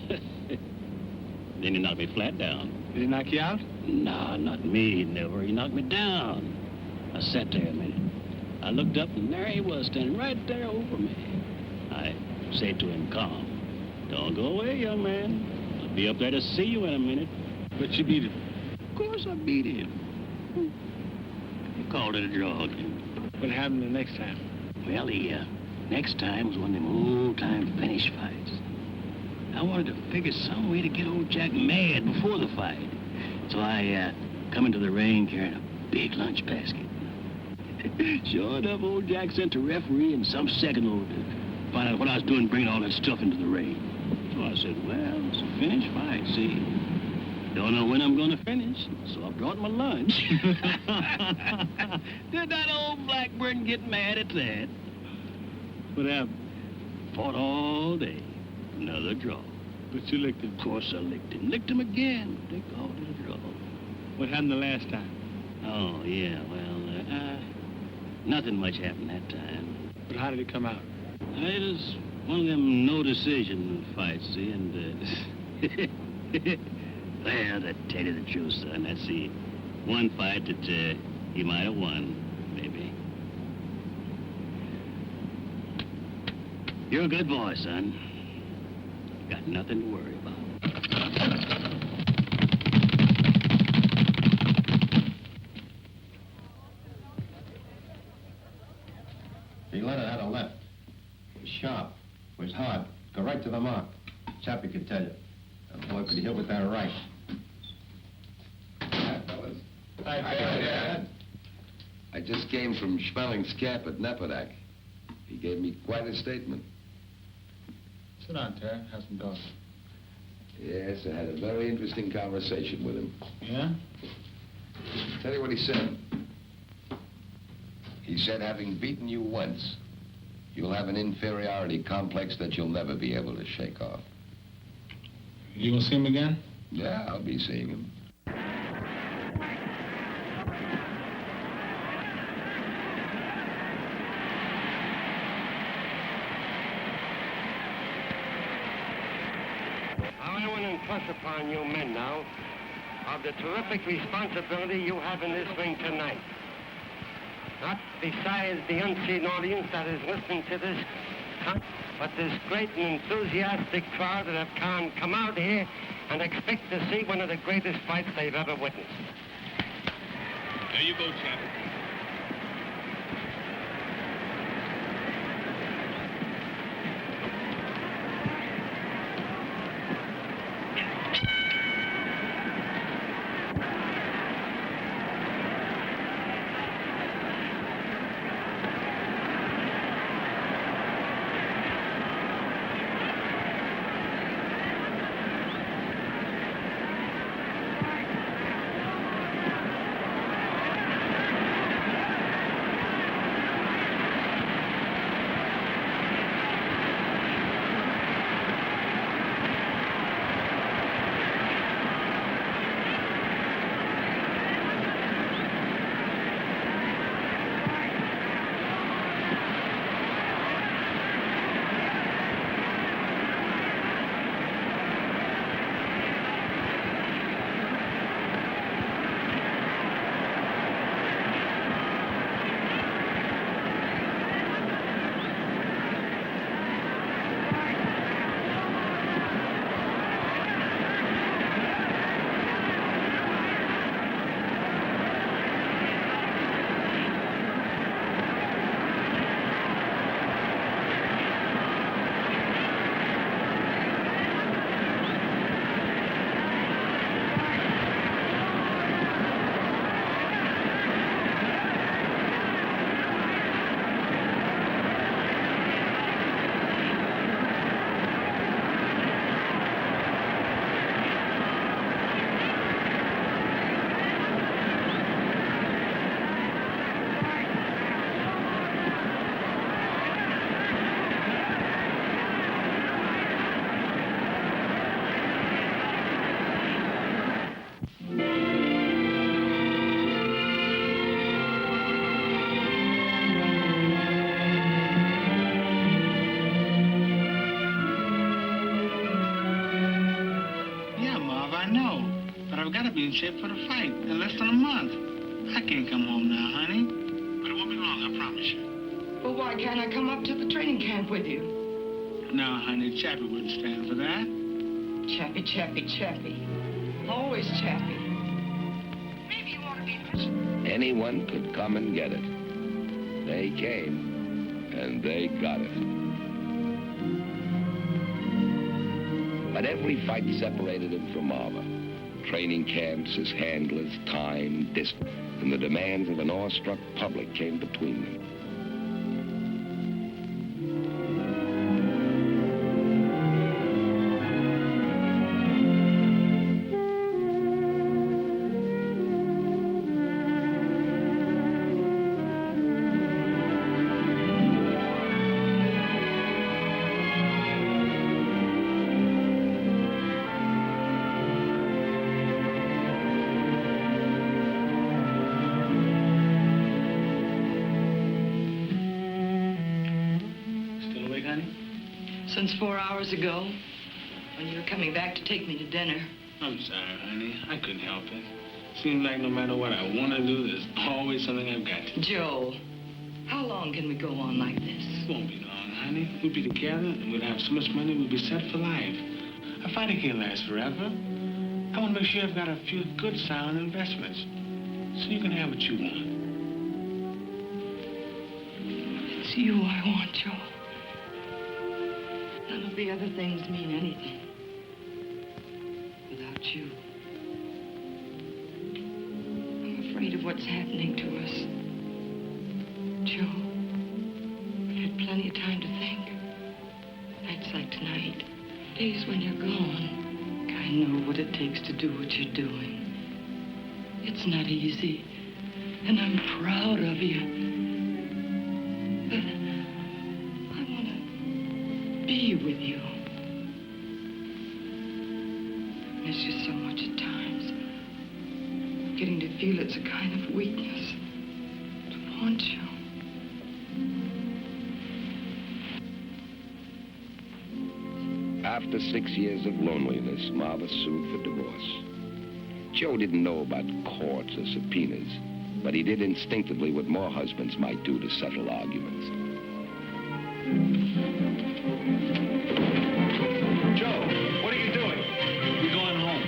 he knocked me flat down. Did he knock you out? No, not me, never. He knocked me down. I sat there a minute. I looked up, and there he was, standing right there over me. I said to him, calm. Don't go away, young man. I'll be up there to see you in a minute. But you beat him. Of course I beat him. You called it a draw again. What happened the next time? Well, the next time was one of them old-time finish fights. I wanted to figure some way to get old Jack mad before the fight. So I come into the ring carrying a big lunch basket. Sure enough, old Jack sent the referee and some second over to find out what I was doing bringing all that stuff into the ring. So I said, well, it's a finish fight, see? Don't know when I'm going to finish, so I brought my lunch. Did that old Blackburn get mad at that? What happened? Fought all day. Another draw. But you licked him. Of course I licked him. Licked him again. They called it a draw. What happened the last time? Oh, yeah, well, nothing much happened that time. But how did it come out? It was one of them no-decision fights, see, and, well, to tell you the truth, son, that's the one fight that, he might have won, maybe. You're a good boy, son. Got nothing to worry about. He let it out a left. It was sharp. It was hard. Go right to the mark. Chappie could tell you. That boy could hit with that right. Hi, fellas. Hi, Dad. I just came from Schmelling's camp at Nepodak. He gave me quite a statement. Sit down, Terry. Have some coffee. Yes, I had a very interesting conversation with him. Yeah? Tell you what he said. He said, having beaten you once, you'll have an inferiority complex that you'll never be able to shake off. You gonna see him again? Yeah, I'll be seeing him. I want to impress upon you men now of the terrific responsibility you have in this ring tonight. Not besides the unseen audience that is listening to this, but this great and enthusiastic crowd that have come out here and expect to see one of the greatest fights they've ever witnessed. There you go, Chappie. gotta be in shape for the fight in less than a month. I can't come home now, honey. But it won't be long, I promise you. Well, why can't I come up to the training camp with you? No, honey, Chappie wouldn't stand for that. Chappie, Chappie, Chappie. Always Chappie. Maybe you want to be rich. Anyone could come and get it. They came, and they got it. But every fight separated him from Marva. Training camps, his handlers, time, distance, and the demands of an awestruck public came between them. Since 4 hours ago, when you were coming back to take me to dinner. I'm sorry, honey. I couldn't help it. Seems like no matter what I want to do, there's always something I've got to do. Joe, how long can we go on like this? It won't be long, honey. We'll be together, and we'll have so much money, we'll be set for life. A fighting can't last forever. I want to make sure I've got a few good, sound investments, so you can have what you want. It's you I want, Joe. None of the other things mean anything without you. I'm afraid of what's happening to us. Joe, we've had plenty of time to think. Nights like tonight, days when you're gone. I know what it takes to do what you're doing. It's not easy, and I'm proud of you. Be with you. I miss you so much at times. Getting to feel it's a kind of weakness to want you. After 6 years of loneliness, Marva sued for divorce. Joe didn't know about courts or subpoenas, but he did instinctively what more husbands might do to settle arguments. Joe, what are you doing? We're going home.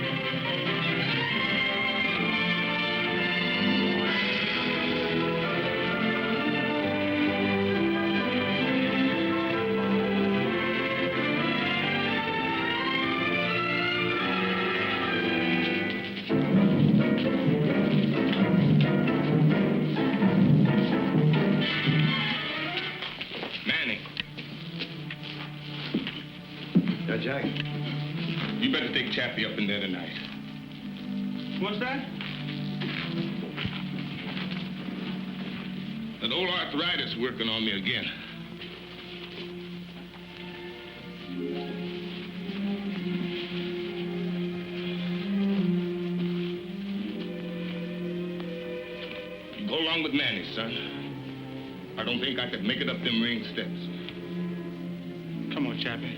Manny. Jack. You better take Chappie up in there tonight. What's that? That old arthritis working on me again. You go along with Manny, son. I don't think I could make it up them ring steps. Come on, Chappie.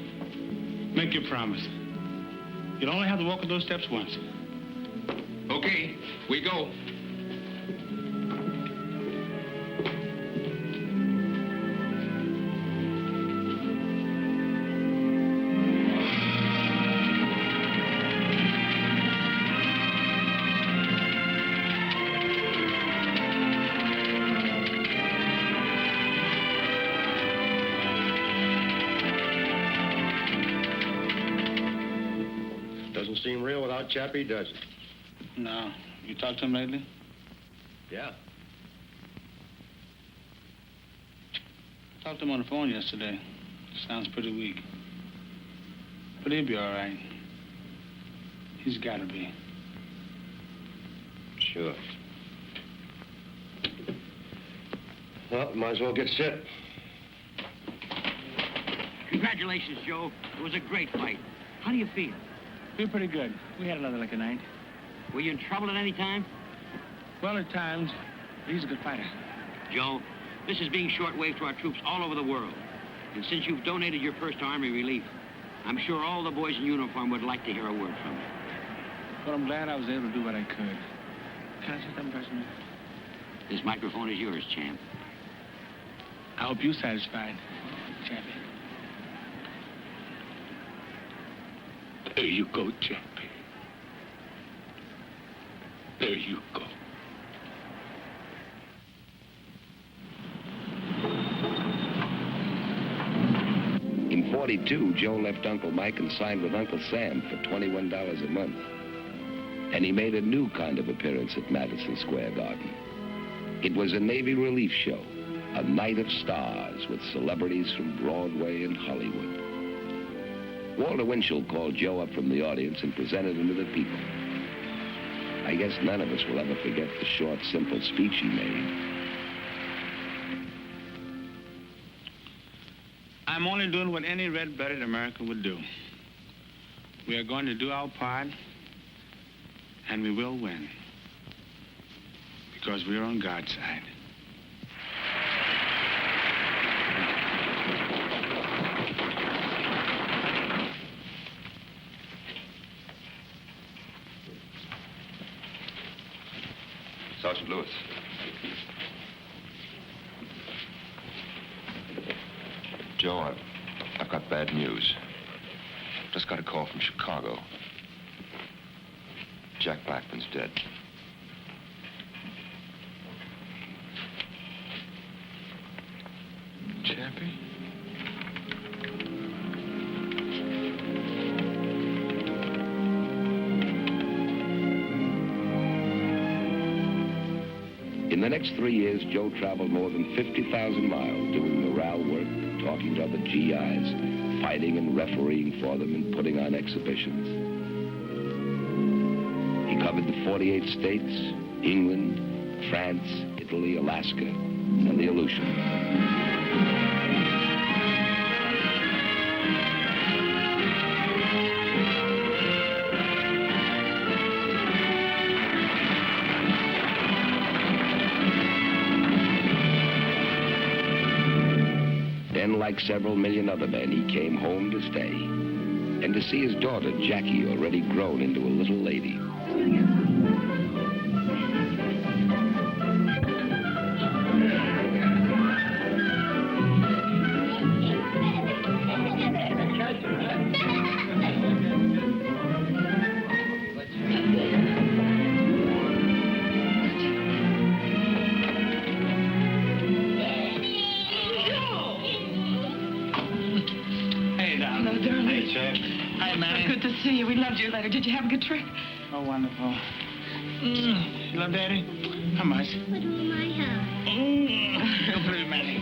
Make your promise. You'll only have to walk up those steps once. Okay, we go. Doesn't seem real without Chappie, does it? No. You talked to him lately? Yeah. Talked to him on the phone yesterday. Sounds pretty weak. But he'll be all right. He's got to be. Sure. Well, might as well get set. Congratulations, Joe. It was a great fight. How do you feel? Feel pretty good. We had another like a night. Were you in trouble at any time? Well, at times. He's a good fighter. Joe, this is being shortwave to our troops all over the world. And since you've donated your purse to Army Relief, I'm sure all the boys in uniform would like to hear a word from you. But I'm glad I was able to do what I could. Can I say something personal? This microphone is yours, champ. I hope you're satisfied, champion. There you go, champion. There you go. In 42, Joe left Uncle Mike and signed with Uncle Sam for $21 a month. And he made a new kind of appearance at Madison Square Garden. It was a Navy relief show, a night of stars with celebrities from Broadway and Hollywood. Walter Winchell called Joe up from the audience and presented him to the people. I guess none of us will ever forget the short, simple speech he made. I'm only doing what any red-blooded American would do. We are going to do our part, and we will win. Because we're on God's side. Sergeant Lewis. Joe, I've got bad news. Just got a call from Chicago. Jack Blackman's dead. Chappie? In the next 3 years, Joe traveled more than 50,000 miles doing morale work, talking to other GIs, fighting and refereeing for them and putting on exhibitions. He covered the 48 states, England, France, Italy, Alaska, and the Aleutians. Then, like several million other men, he came home to stay. And to see his daughter, Jackie, already grown into a little lady. See you. We loved your letter. Did you have a good trip? Oh, wonderful. You love Daddy? How much? Put him in my house. Go put him, Manny.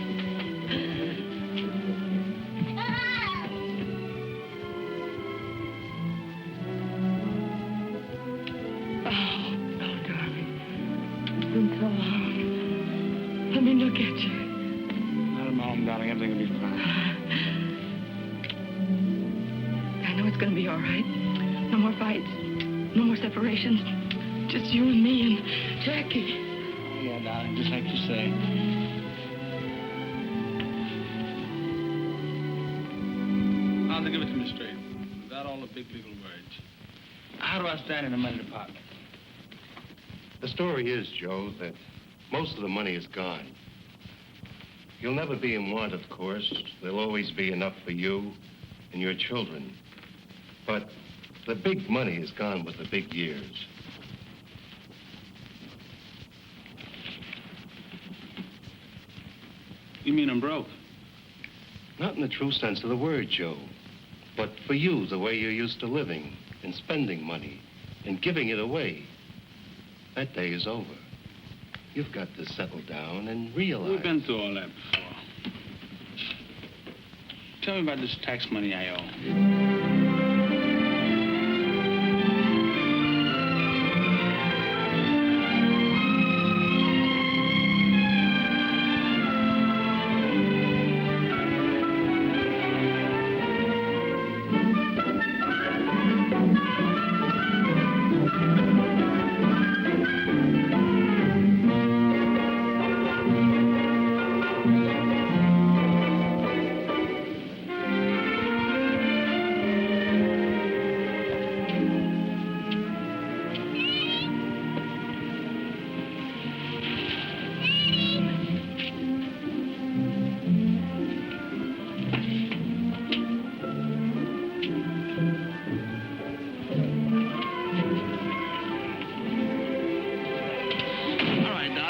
Oh, darling. It's been so long. Let me look at you. Not at home, darling. Everything will be fine. I know it's going to be all right. No more fights. No more separations. Just you and me and Jackie. Oh, yeah, darling. Just like you say. I'll give it to me straight. Without all the big legal words. How do I stand in the money department? The story is, Joe, that most of the money is gone. You'll never be in want, of course. There'll always be enough for you and your children. But the big money is gone with the big years. You mean I'm broke? Not in the true sense of the word, Joe. But for you, the way you're used to living and spending money and giving it away, that day is over. You've got to settle down and realize. We've been through all that before. Tell me about this tax money I owe.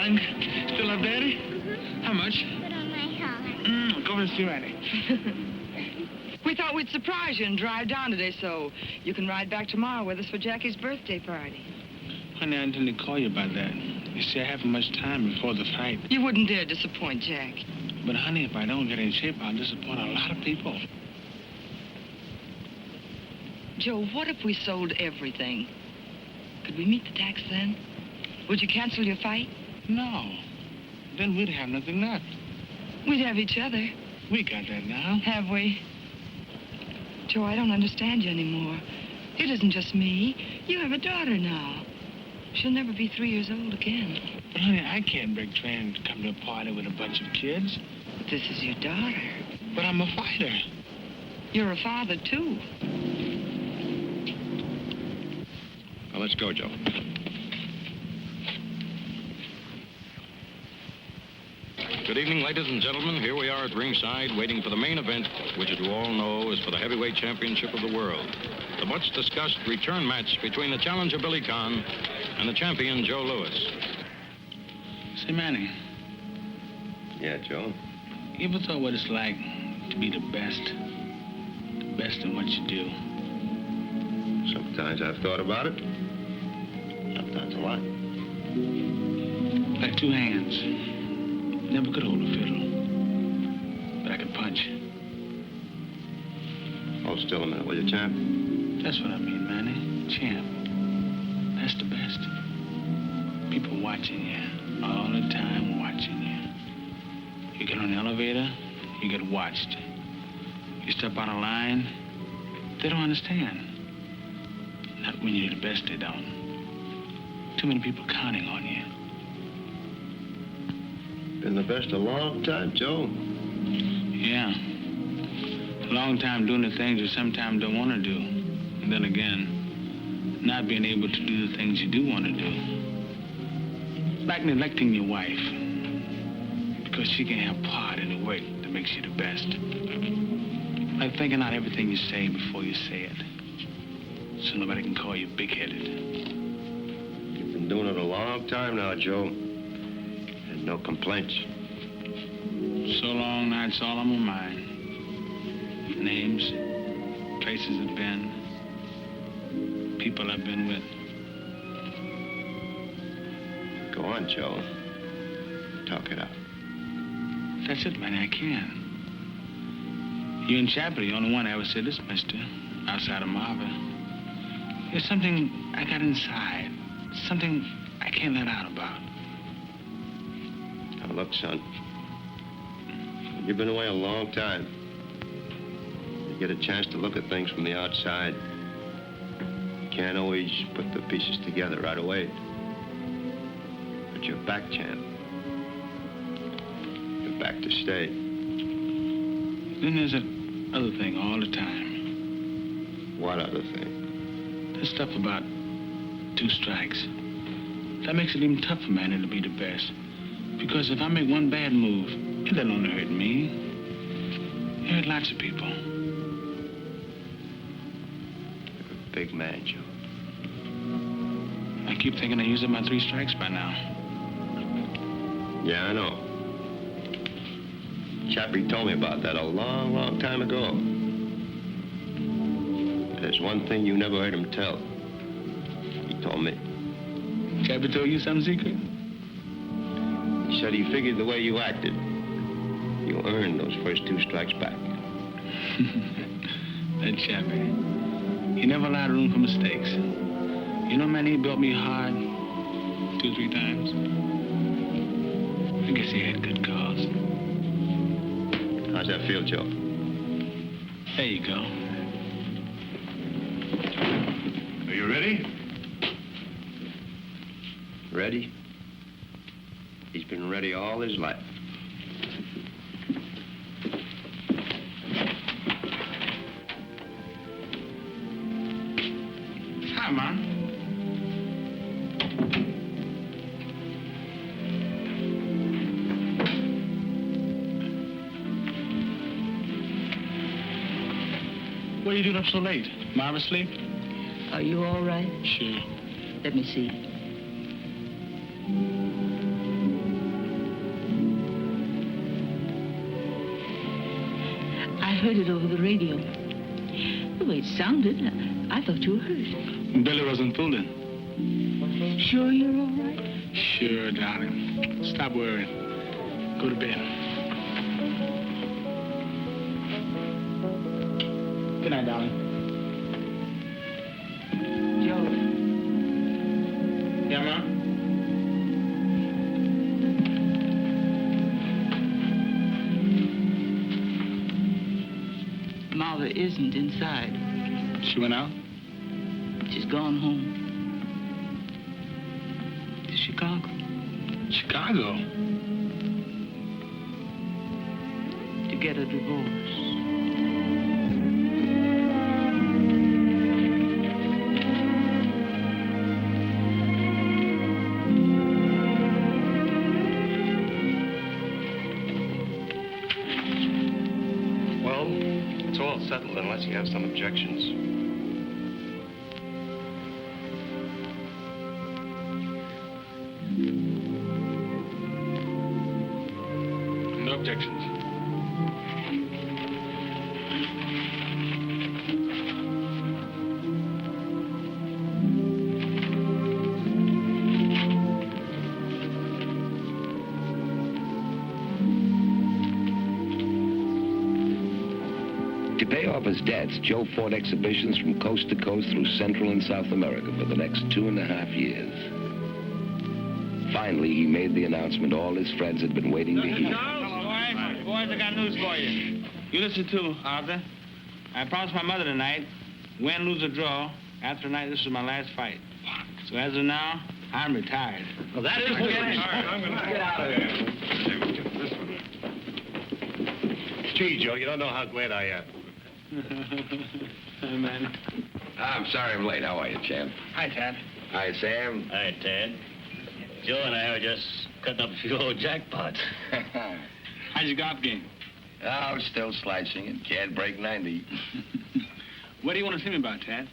darling. Still love Daddy? How much? Put on my collar. Go over and see Randy. We thought we'd surprise you and drive down today so you can ride back tomorrow with us for Jackie's birthday party. Honey, I intended to call you about that. You see, I haven't much time before the fight. You wouldn't dare disappoint Jack. But, honey, if I don't get in shape, I'll disappoint a lot of people. Joe, what if we sold everything? Could we meet the tax then? Would you cancel your fight? No. Then we'd have nothing left. We'd have each other. We got that now. Have we? Joe, I don't understand you anymore. It isn't just me. You have a daughter now. She'll never be 3 years old again. But, honey, I can't break train to come to a party with a bunch of kids. But this is your daughter. But I'm a fighter. You're a father, too. Well, let's go, Joe. Good evening, ladies and gentlemen. Here we are at ringside, waiting for the main event, which, as you all know, is for the heavyweight championship of the world. The much-discussed return match between the challenger, Billy Conn, and the champion, Joe Louis. Say, Manny. Yeah, Joe? You ever thought what it's like to be the best? The best in what you do? Sometimes I've thought about it. Sometimes a lot. Like two hands. Never could hold a fiddle. But I could punch. Hold still a minute, will you, champ? That's what I mean, Manny. Champ. That's the best. People watching you. All the time watching you. You get on the elevator, you get watched. You step out of line, they don't understand. Not when you're the best, they don't. Too many people counting on you. Been the best a long time, Joe. Yeah. A long time doing the things you sometimes don't want to do. And then again, not being able to do the things you do want to do. Like neglecting your wife. Because she can have part in the work that makes you the best. Like thinking out everything you say before you say it. So nobody can call you big-headed. You've been doing it a long time now, Joe. And no complaints. So long, now it's all on my mind. Names, places I've been, people I've been with. Go on, Joe. Talk it out. That's it, Manny, I can. You and Chappie are the only one I ever said this, mister, outside of Marva. There's something I got inside, something I can't let out about. Now, look, son. You've been away a long time. You get a chance to look at things from the outside. You can't always put the pieces together right away. But you're back, champ. You're back to stay. Then there's that other thing all the time. What other thing? That stuff about 2 strikes. That makes it even tougher, Manny, to be the best. Because if I make one bad move, it doesn't only hurt me. It hurt lots of people. You're a big man, Joe. I keep thinking I used up my 3 strikes by now. Yeah, I know. Chappie told me about that a long, long time ago. There's one thing you never heard him tell. He told me. Chappie told you some secret? He said he figured the way you acted, you earned those first 2 strikes back. That Chappie. He never allowed room for mistakes. You know, man, he built me hard 2 or 3 times. I guess he had good cause. How's that feel, Joe? There you go. Are you ready? Ready? He's been ready all his life. Hi, Mom. What are you doing up so late? Marva asleep? Are you all right? Sure. Let me see. heard it over the radio. The way it sounded, I thought you were hurt. Billy wasn't fooling. Sure you're all right? Sure, darling. Stop worrying. Go to bed. Good night, darling. Joe. Yeah, Ma? Marva isn't inside. She went out? She's gone home. To Chicago. Chicago? To get a divorce. Well, it's all settled unless you have some objections. No objections. To pay off his debts, Joe fought exhibitions from coast to coast through Central and South America for the next 2.5 years. Finally, he made the announcement all his friends had been waiting to hear. Boys, I got news for you. You listen too, Arthur. I promised my mother tonight, win, lose, or draw. After tonight, this is my last fight. So as of now, I'm retired. Well, that is good. I'm going to get out of here. Gee, Joe, you don't know how glad I am. Hey, man. I'm sorry I'm late. How are you, champ? Hi, Tad. Hi, Sam. Hi, Ted. Joe and I were just cutting up a few old jackpots. How's your golf game? Oh, still slicing it. Can't break 90. What do you want to see me about, Tad?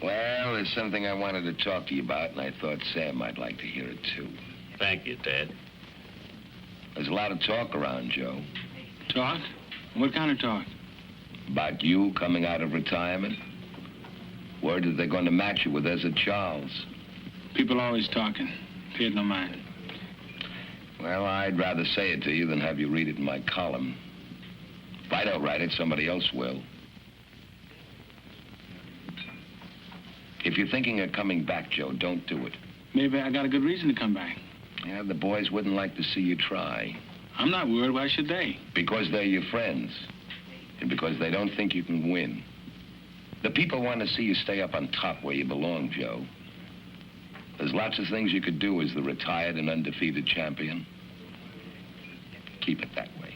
Well, there's something I wanted to talk to you about, and I thought Sam might like to hear it, too. Thank you, Ted. There's a lot of talk around, Joe. Talk? What kind of talk? About you coming out of retirement. Word that they're going to match you with Ezra Charles. People always talking. Pay it no mind. Well, I'd rather say it to you than have you read it in my column. If I don't write it, somebody else will. If you're thinking of coming back, Joe, don't do it. Maybe I got a good reason to come back. Yeah, the boys wouldn't like to see you try. I'm not worried. Why should they? Because they're your friends. And because they don't think you can win. The people want to see you stay up on top where you belong, Joe. There's lots of things you could do as the retired and undefeated champion. Keep it that way.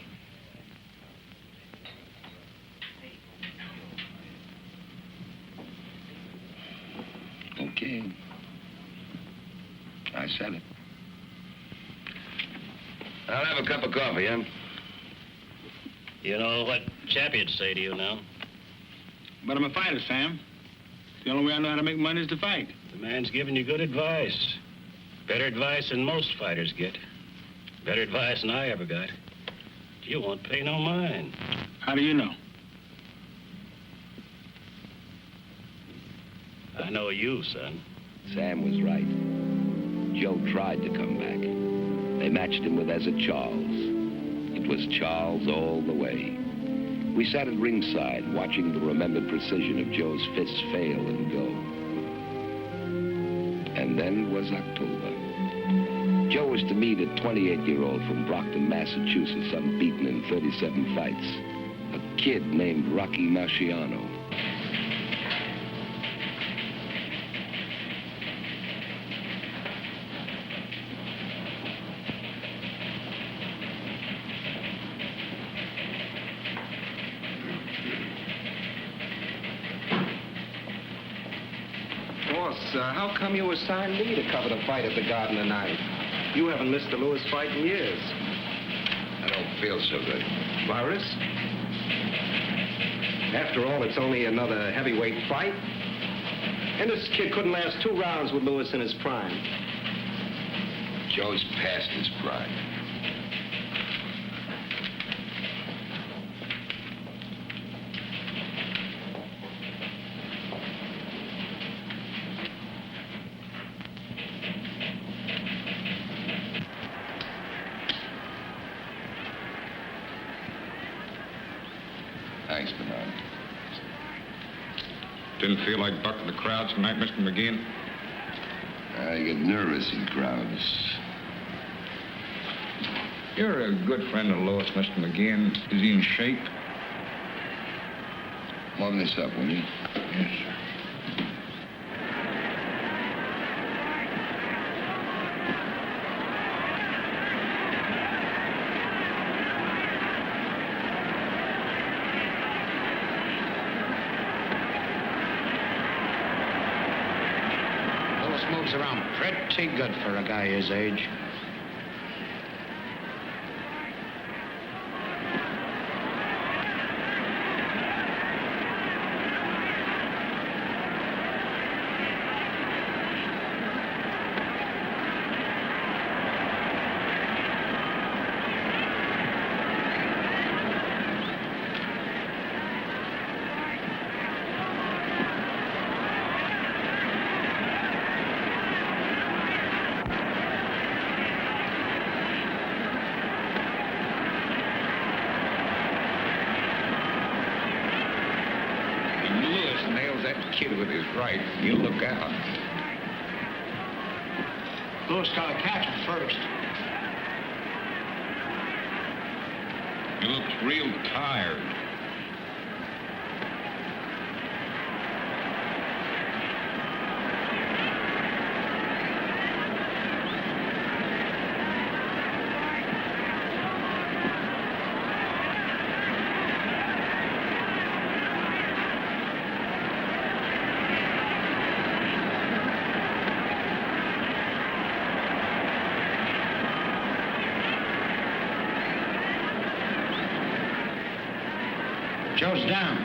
Okay. I said it. I'll have a cup of coffee, huh? You know what champions say to you now? But I'm a fighter, Sam. The only way I know how to make money is to fight. The man's giving you good advice. Better advice than most fighters get. Better advice than I ever got. You won't pay no mind. How do you know? I know you, son. Sam was right. Joe tried to come back. They matched him with Ezra Charles. It was Charles all the way. We sat at ringside, watching the remembered precision of Joe's fists fail and go. And then was October. Joe was to meet a 28-year-old from Brockton, Massachusetts, unbeaten in 37 fights. A kid named Rocky Marciano. How come you assigned me to cover the fight at the Garden tonight? You haven't missed a Lewis fight in years. I don't feel so good. Virus? After all, it's only another heavyweight fight. And this kid couldn't last 2 rounds with Lewis in his prime. Joe's past his prime. feel like bucking the crowds tonight, Mr. McGinn? I get nervous in crowds. You're a good friend of Lois, Mr. McGinn. Is he in shape? Warm this up, will you? Yes, sir. Lois moves around pretty good for a guy his age. Kid with his right, you look out. Lewis got to catch him first. He looks real tired. Joe's down.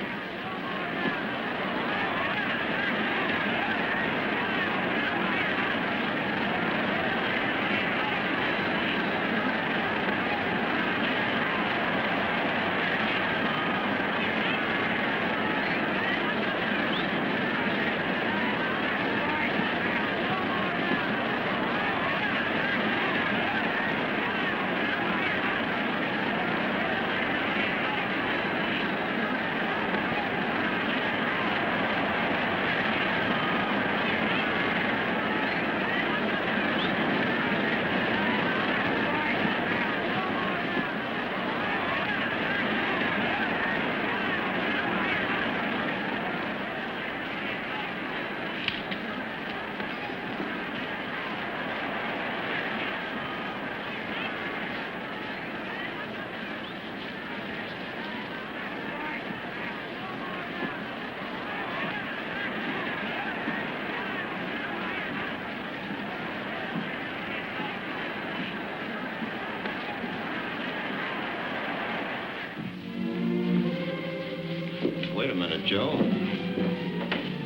Wait a minute, Joe.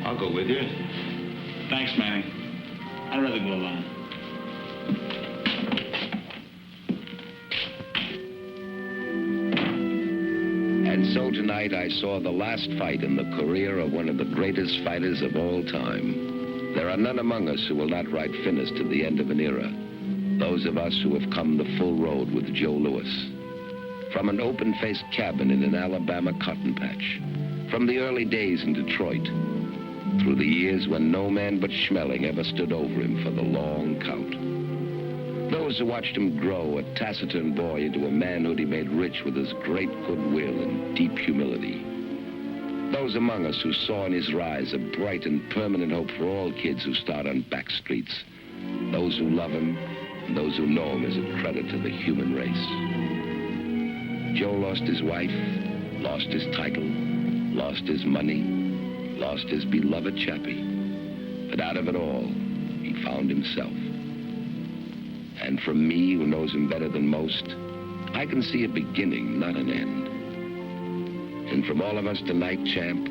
I'll go with you. Thanks, Manny. I'd rather go alone. And so tonight I saw the last fight in the career of one of the greatest fighters of all time. There are none among us who will not write finis to the end of an era. Those of us who have come the full road with Joe Louis. From an open-faced cabin in an Alabama cotton patch. From the early days in Detroit. Through the years when no man but Schmeling ever stood over him for the long count. Those who watched him grow, a taciturn boy, into a manhood he made rich with his great goodwill and deep humility. Those among us who saw in his rise a bright and permanent hope for all kids who start on back streets. Those who love him, and those who know him as a credit to the human race. Joe lost his wife, lost his title, lost his money, lost his beloved Chappie. But out of it all, he found himself. And from me, who knows him better than most, I can see a beginning, not an end. And from all of us tonight, champ,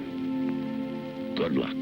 good luck.